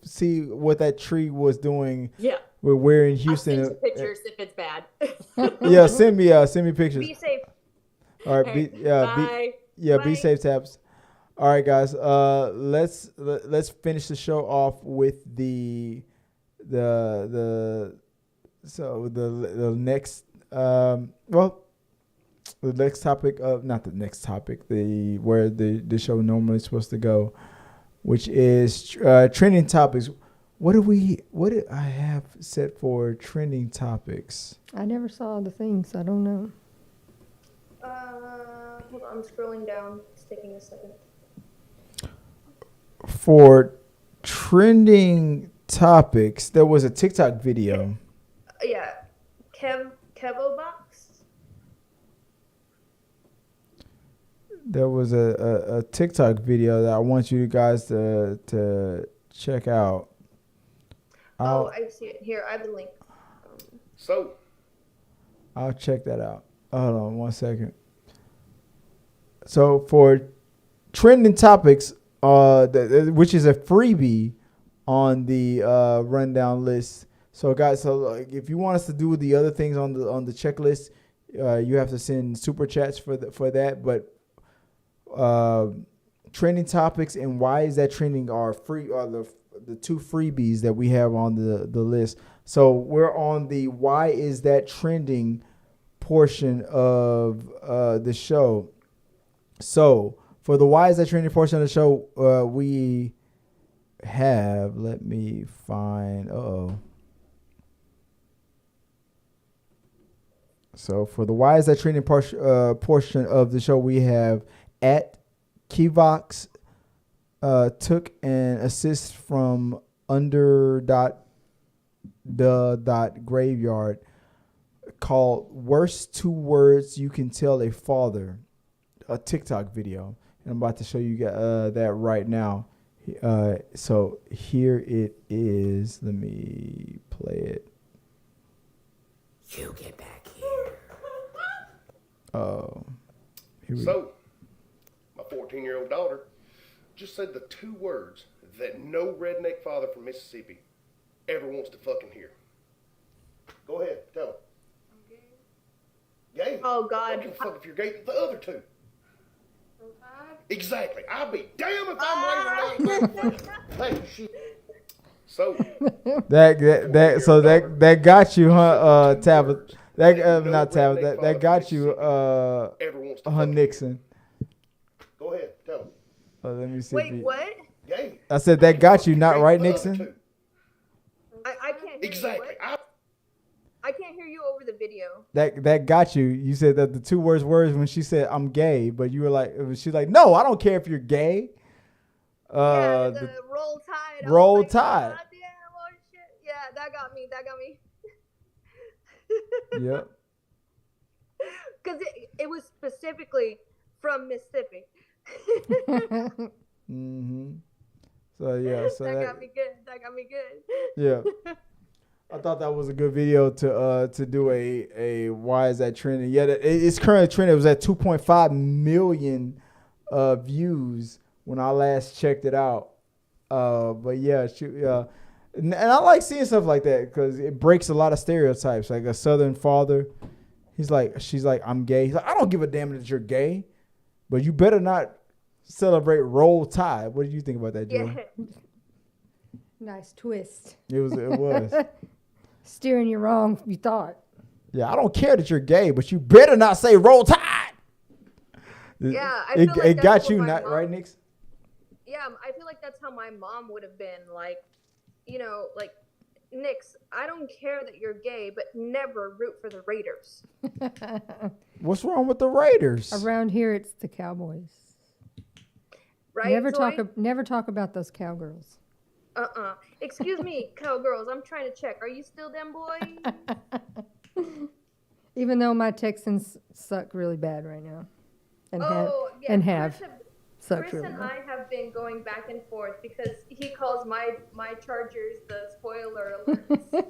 see what that tree was doing. Yeah, We're in I'll Houston. send you pictures if it's bad. Yeah, send me pictures. Be safe. All right, be Bye. be Bye. safe, Tabs. All right, guys. Let's finish the show off with the next the next topic of not the next topic where the show normally is supposed to go, which is trending topics. What did I have set for trending topics? I never saw the thing, so I don't know. Hold on, I'm scrolling down. It's taking a second. For trending topics, there was a TikTok video. Yeah, Kevo box. There was a TikTok video that I want you guys to check out. Oh, I see it here. I have the link. So, I'll check that out. Hold on 1 second. So for trending topics, which is a freebie on the rundown list. So guys, if you want us to do the other things on the checklist, you have to send super chats for that. But trending topics and why is that trending are free, are the two freebies that we have on the list. So we're on the why is that trending portion of the show. So for the why is that trending portion of the show, we have, let me find, So for the Why Is That Trending portion of the show, we have at Kivox took an assist from under.the.graveyard called Worst Two Words You Can Tell a Father, a TikTok video. And I'm about to show you that right now. So here it is. Let me play it. You get back here. Oh. So, my 14-year-old daughter just said the two words that no redneck father from Mississippi ever wants to fucking hear. Go ahead, tell him. I'm gay. Gay? Oh, God. I don't give a fuck if you're gay. The other two. Exactly. I'll be damn if I'm raising hey, shit. So that got you, huh? Tabitha. Not Tabitha. That got you. Nixon. Go ahead, tell him. Let me see. Wait, what? Gay. I said that got you, not right, Nixon. I can't hear Exactly. you. I can't hear you over the video. That got you. You said that the two words when she said I'm gay, but you were like, she's like, no, I don't care if you're gay. The roll tide. Roll Tide. God damn, oh shit. Yeah, that got me. Yep. Because it was specifically from Mississippi. Mm-hmm. So yeah, so that got me good. Yeah. I thought that was a good video to do a Why Is That Trending? Yeah, it's currently trending. It was at 2.5 million views when I last checked it out. But yeah, and I like seeing stuff like that because it breaks a lot of stereotypes. Like a Southern father, she's like, I'm gay. He's like, I don't give a damn that you're gay, but you better not celebrate Roll Tide. What do you think about that, Joey? Yeah. Nice twist. It was. Steering you wrong, you thought. Yeah, I don't care that you're gay, but you better not say Roll Tide. Yeah, I feel like it that's got what you, my not mom- right, Nix? Yeah, I feel like that's how my mom would have been. Like, like, Nix, I don't care that you're gay, but never root for the Raiders. What's wrong with the Raiders? Around here, it's the Cowboys. Right? Never talk about those cowgirls. Excuse me, cowgirls. I'm trying to check. Are you still them boys? Even though my Texans suck really bad right now, and have sucked Chris really and bad. I have been going back and forth because he calls my Chargers the spoiler alerts.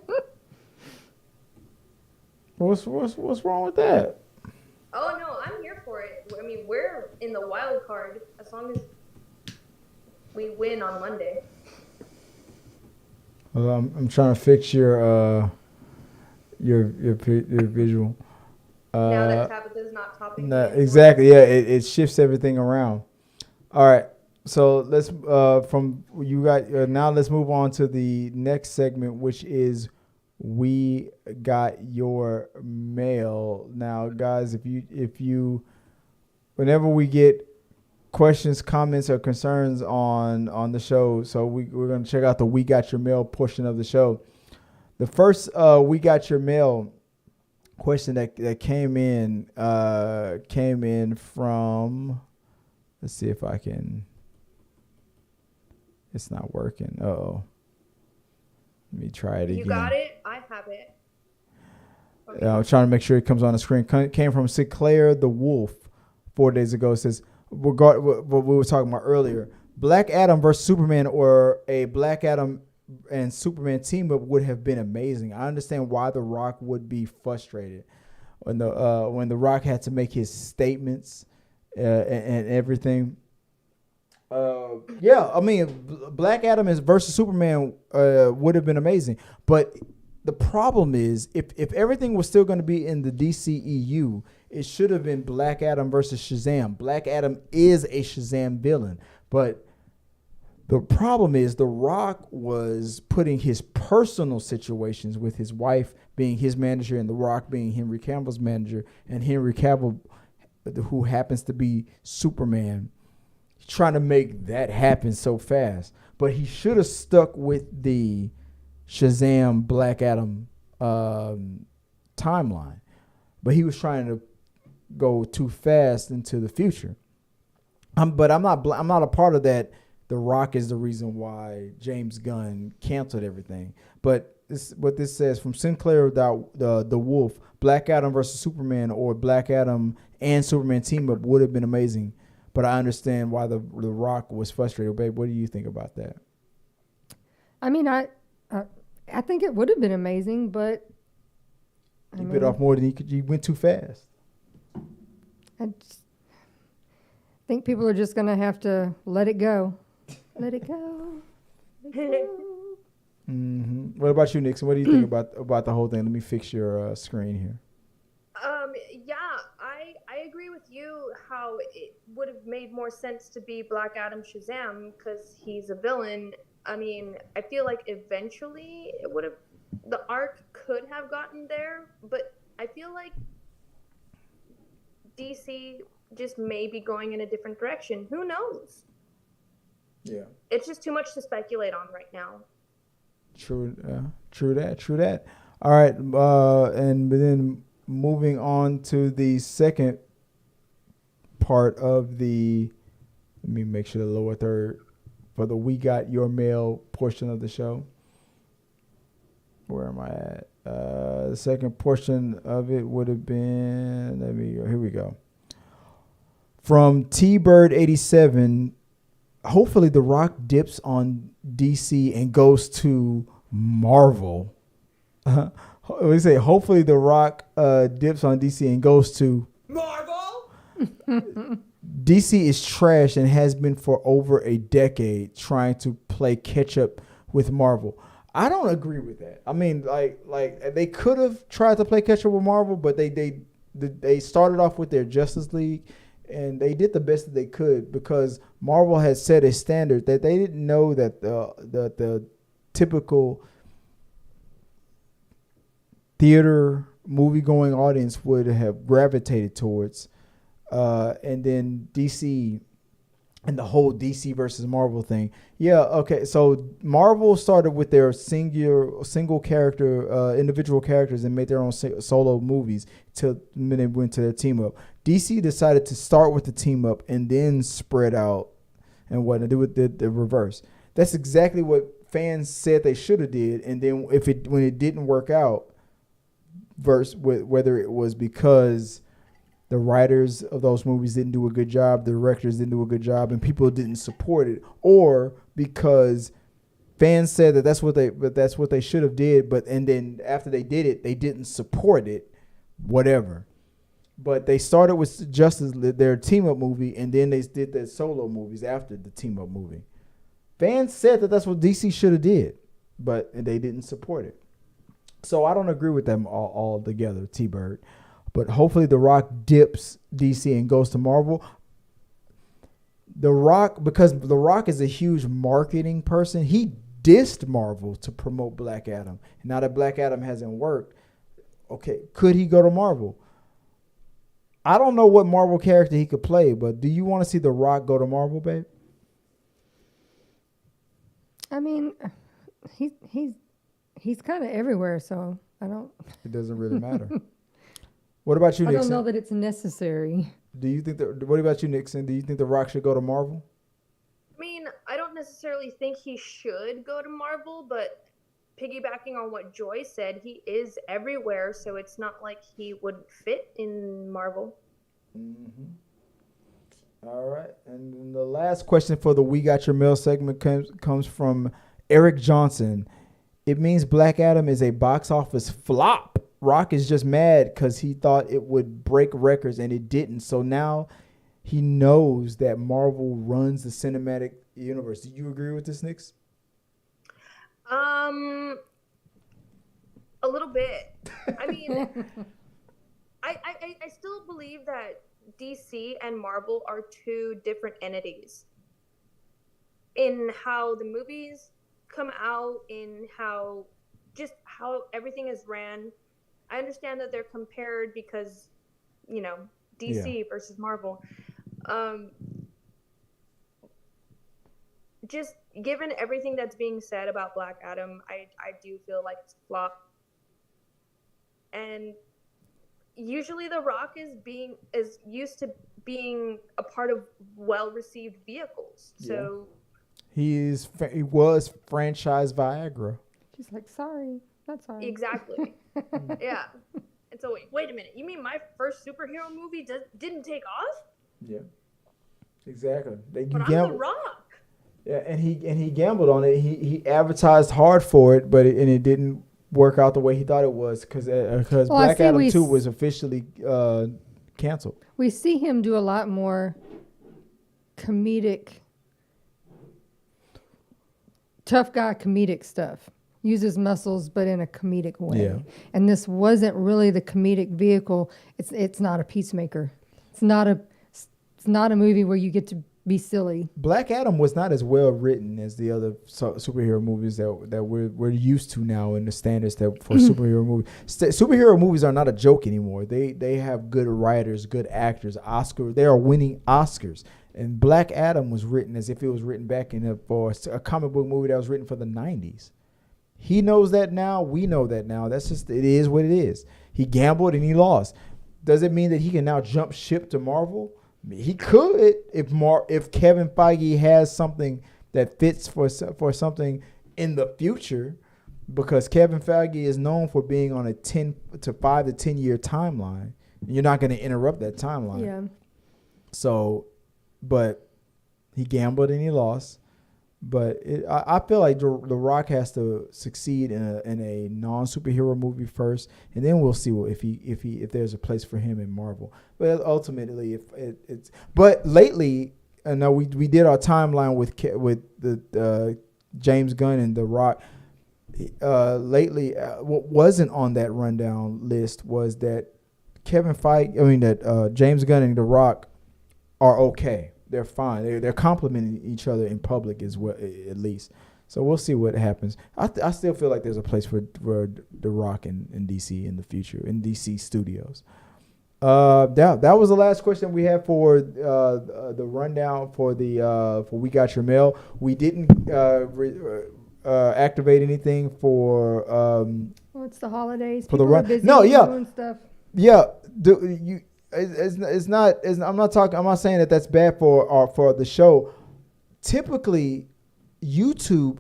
What's wrong with that? Oh no, I'm here for it. I mean, we're in the wild card as long as we win on Monday. Well, I'm trying to fix your visual. Now that Tabitha's not topping. No, exactly. Yeah, it shifts everything around. All right. So let's now let's move on to the next segment, which is We Got Your Mail. Now, guys, if you whenever we get questions, comments, or concerns on the show, so we're going to check out the We Got Your Mail portion of the show. The first We Got Your Mail question that came in from, let's see if I can, it's not working. Uh-oh. Let me try it again. You got it? I have it. Okay. I'm trying to make sure it comes on the screen. Came from Sinclair the Wolf 4 days ago. It says, what we were talking about earlier, Black Adam versus Superman, or a Black Adam and Superman team up would have been amazing. I understand why The Rock would be frustrated when The Rock had to make his statements and everything. Yeah, I mean, Black Adam versus Superman would have been amazing. But the problem is, if everything was still going to be in the DCEU, it should have been Black Adam versus Shazam. Black Adam is a Shazam villain, but the problem is The Rock was putting his personal situations with his wife being his manager and The Rock being Henry Cavill's manager, and Henry Cavill, who happens to be Superman, trying to make that happen so fast. But he should have stuck with the Shazam Black Adam timeline. but he was trying to go too fast into the future. But I'm not a part of that. The Rock is the reason why James Gunn canceled everything. But what this says from Sinclair, the Woulfe, Black Adam versus Superman, or Black Adam and Superman team up would have been amazing. But I understand why the Rock was frustrated. Babe, what do you think about that? I mean, I think it would have been amazing, but He bit off more than he could. He went too fast. I just think people are just gonna have to let it go. Let it go. Let it go. Mm-hmm. What about you, Nixon? What do you think about the whole thing? Let me fix your screen here. Yeah, I agree with you how it would have made more sense to be Black Adam Shazam because he's a villain. I mean, I feel like eventually it would have, the arc could have gotten there, but I feel like DC just may be going in a different direction. Who knows? Yeah. It's just too much to speculate on right now. True that. All right, and then moving on to the second part of the, let me make sure the lower third for the We Got Your Mail portion of the show. Where am I at? The second portion of it would have been, here we go. From T-Bird87, hopefully The Rock dips on DC and goes to Marvel. We say hopefully The Rock dips on DC and goes to Marvel. DC is trash and has been for over a decade trying to play catch up with Marvel. I don't agree with that. I mean, like they could have tried to play catch up with Marvel, but they started off with their Justice League. And they did the best that they could because Marvel had set a standard that they didn't know that the typical theater movie-going audience would have gravitated towards. And then DC and the whole DC versus Marvel thing. Yeah, okay. So Marvel started with their single character, individual characters and made their own solo movies till when they went to their team up. DC decided to start with the team up and then spread out and what do with the reverse. That's exactly what fans said they should have did. And then when it didn't work out, whether it was because the writers of those movies didn't do a good job, the directors didn't do a good job, and people didn't support it, or because fans said that's what they should have did, and then after they did it, they didn't support it, whatever. But they started with their team up movie, and then they did their solo movies after the team up movie. Fans said that's what DC should have did, but they didn't support it. So I don't agree with them all together, T-Bird. But hopefully The Rock dips DC and goes to Marvel. Because The Rock is a huge marketing person, he dissed Marvel to promote Black Adam. Now that Black Adam hasn't worked, okay, could he go to Marvel? I don't know what Marvel character he could play, but do you want to see The Rock go to Marvel, babe? I mean, he's kind of everywhere, so I don't. It doesn't really matter. What about you, Nixon? I don't know that it's necessary. Do you think what about you, Nixon? Do you think The Rock should go to Marvel? I mean, I don't necessarily think he should go to Marvel, but piggybacking on what Joy said, he is everywhere, so it's not like he wouldn't fit in Marvel. Mm-hmm. All right. And then the last question for the We Got Your Mail segment comes from Eric Johnson. It means Black Adam is a box office flop. Rock is just mad because he thought it would break records and it didn't. So now he knows that Marvel runs the cinematic universe. Do you agree with this, Nix? A little bit. I mean, I still believe that DC and Marvel are two different entities in how the movies come out, in how everything is ran. I understand that they're compared because, DC versus Marvel. Just given everything that's being said about Black Adam, I do feel like it's a flop. And usually The Rock is used to being a part of well-received vehicles. So he was franchise Viagra. She's like, sorry, not sorry. exactly. Yeah. And so wait a minute. You mean my first superhero movie didn't take off? Yeah. Exactly. But I'm The Rock. Yeah, and he gambled on it. He advertised hard for it, but it didn't work out the way he thought it was because Black Adam 2 was officially canceled. We see him do a lot more comedic, tough guy comedic stuff. Uses muscles, but in a comedic way. Yeah. And this wasn't really the comedic vehicle. It's not a Peacemaker. It's not a movie where you get to be silly. Black Adam was not as well written as the other superhero movies that we're used to now in the standards that for superhero movies. Superhero movies are not a joke anymore. They have good writers, good actors. They are winning Oscars. And Black Adam was written as if it was written back for a comic book movie that was written for the 90s. He knows that now. We know that now. That's just, it is what it is. He gambled and he lost. Does it mean that he can now jump ship to Marvel? He could if Kevin Feige has something that fits for something in the future, because Kevin Feige is known for being on a 5 to 10 year timeline. You're not going to interrupt that timeline. Yeah. So, but he gambled and he lost. But I feel like The Rock has to succeed in a non-superhero movie first, and then we'll see if there's a place for him in Marvel. But ultimately, but lately, I know we did our timeline with the James Gunn and The Rock. Lately, what wasn't on that rundown list was that James Gunn and The Rock are okay. They're fine. They're complimenting each other in public as well, at least. So we'll see what happens. I still feel like there's a place for The Rock in DC in the future, in DC studios. That was the last question we had for the rundown for We Got Your Mail. We didn't activate anything for. Well, it's the holidays. For the People are run. busy No, yeah, doing stuff. yeah. It's not. I'm not saying that that's bad for the show. Typically,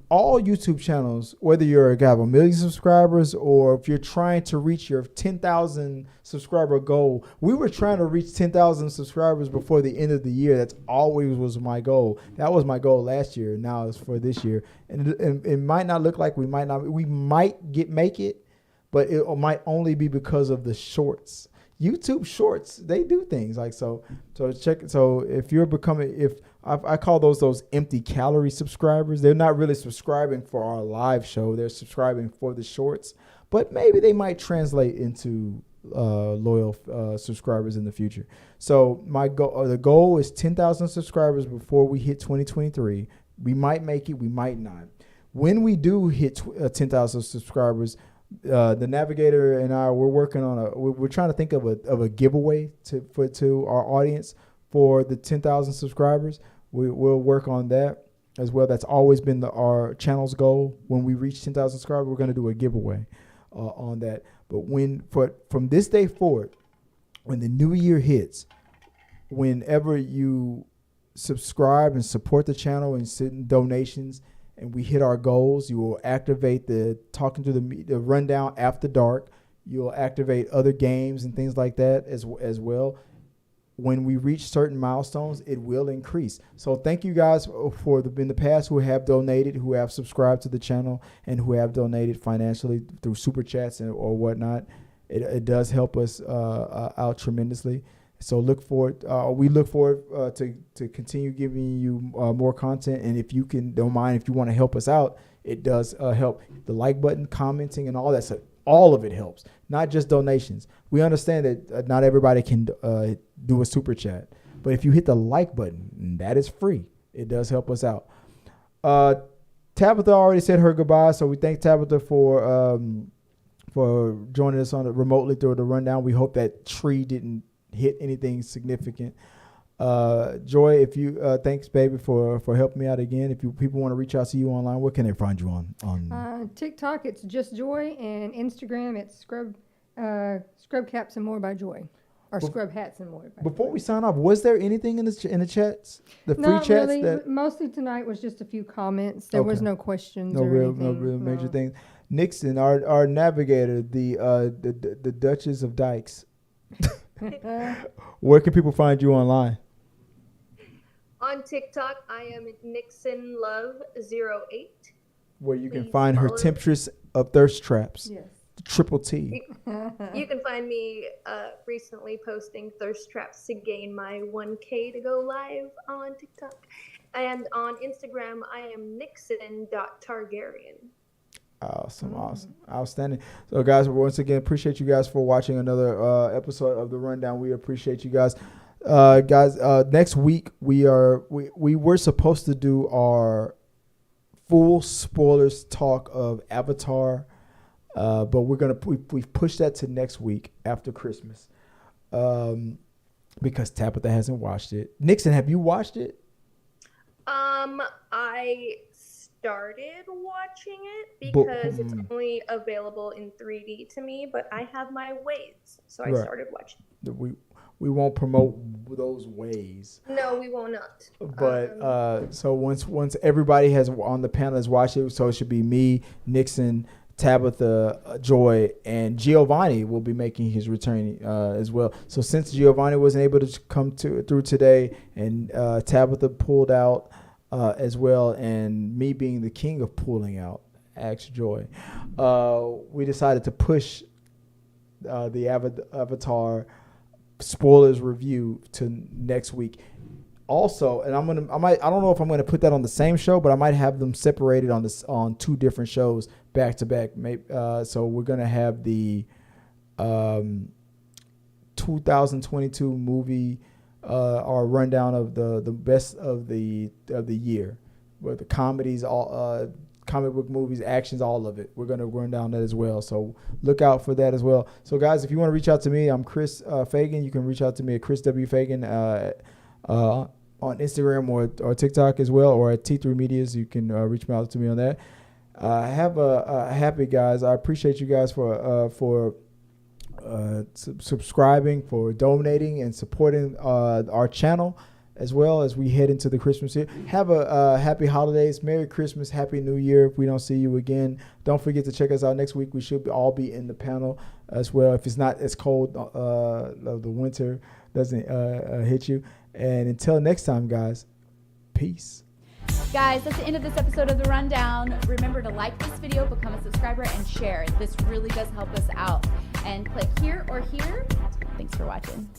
all YouTube channels, whether you're a guy with 1 million subscribers or if you're trying to reach your 10,000 subscriber goal, we were trying to reach 10,000 subscribers before the end of the year. That's always was my goal. That was my goal last year. Now it's for this year, and it might not look like we might make it, but it might only be because of the shorts. YouTube shorts, they do things like so check. So if you're I call those empty calorie subscribers. They're not really subscribing for our live show. They're subscribing for the shorts, but maybe they might translate into loyal subscribers in the future. So the goal is 10,000 subscribers before we hit 2023. We might make it, we might not. When we do hit 10,000 subscribers, the Navigator and I, we're working on we're trying to think of a giveaway to our audience for the 10,000 subscribers. We'll work on that as well. That's always been our channel's goal. When we reach 10,000 subscribers, we're going to do a giveaway on that. But from this day forward, when the new year hits, whenever you subscribe and support the channel and send donations, and we hit our goals, you will activate the talking to the rundown after dark. You'll activate other games and things like that as well. When we reach certain milestones, it will increase. So thank you guys in the past who have donated, who have subscribed to the channel, and who have donated financially through super chats or whatnot. It does help us out tremendously. So we look forward to continue giving you more content. And if you don't mind, if you want to help us out, it does help. The like button, commenting, and all that stuff. All of it helps, not just donations. We understand that not everybody can do a super chat, but if you hit the like button, that is free. It does help us out. Tabitha already said her goodbye, so we thank Tabitha for joining us remotely through the rundown. We hope that tree didn't hit anything significant. Joy, if you thanks baby for helping me out again. If people want to reach out to you online, where can they find you on TikTok it's Just Joy, and Instagram it's Scrub Scrub Caps and More by Joy. Or Scrub Hats and More by Before Joy. we sign off, was there anything in the chats, the free Not chats really. that Mostly tonight was just a few comments. There was Okay. no questions no or real anything. major things? Nixon, our navigator, the Duchess of Dykes. Where can people find you online? On TikTok, I am NixonLove08. Where you can Please find her follow. temptress of thirst traps. Yes. Triple T. You can find me recently posting thirst traps to gain my 1K to go live on TikTok. And on Instagram, I am Nixon.Targaryen. Awesome. Outstanding. So, guys, once again, appreciate you guys for watching another episode of The Rundown. We appreciate you guys. Next week, we were supposed to do our full spoilers talk of Avatar, but we've pushed that to next week after Christmas, because Tabitha hasn't watched it. Nixon, have you watched it? I started watching it because it's only available in 3D to me, but I have my ways, so I Right. started watching. We won't promote those ways. No, we will not. But so once everybody has on the panel has watched it, so it should be me, Nixon, Tabitha, Joy, and Giovanni will be making his return as well. So since Giovanni wasn't able to come through today, and Tabitha pulled out as well, and me being the king of pulling out, ask Joy, we decided to push the Avatar spoilers review to next week. Also, and I don't know if I'm gonna put that on the same show, but I might have them separated on two different shows back to back. So we're gonna have the 2022 movie, our rundown of the best of the year, with the comedies, all comic book movies, actions, all of it. We're going to run down that as well. So look out for that as well. So, guys, if you want to reach out to me, I'm Chris Fagan. You can reach out to me at Chris W. Fagan on Instagram or TikTok as well, or at Th3 Medias. You can reach out to me on that. Have a happy, guys. I appreciate you guys for subscribing, for donating and supporting our channel, as well as we head into the Christmas year. Have a happy holidays, Merry Christmas, Happy New Year. If we don't see you again, don't forget to check us out next week. We should all be in the panel as well. If it's not as cold, the winter doesn't hit you. And until next time, guys, peace. Guys, that's the end of this episode of The Rundown. Remember to like this video, become a subscriber, and share. This really does help us out. And click here or here. Thanks for watching.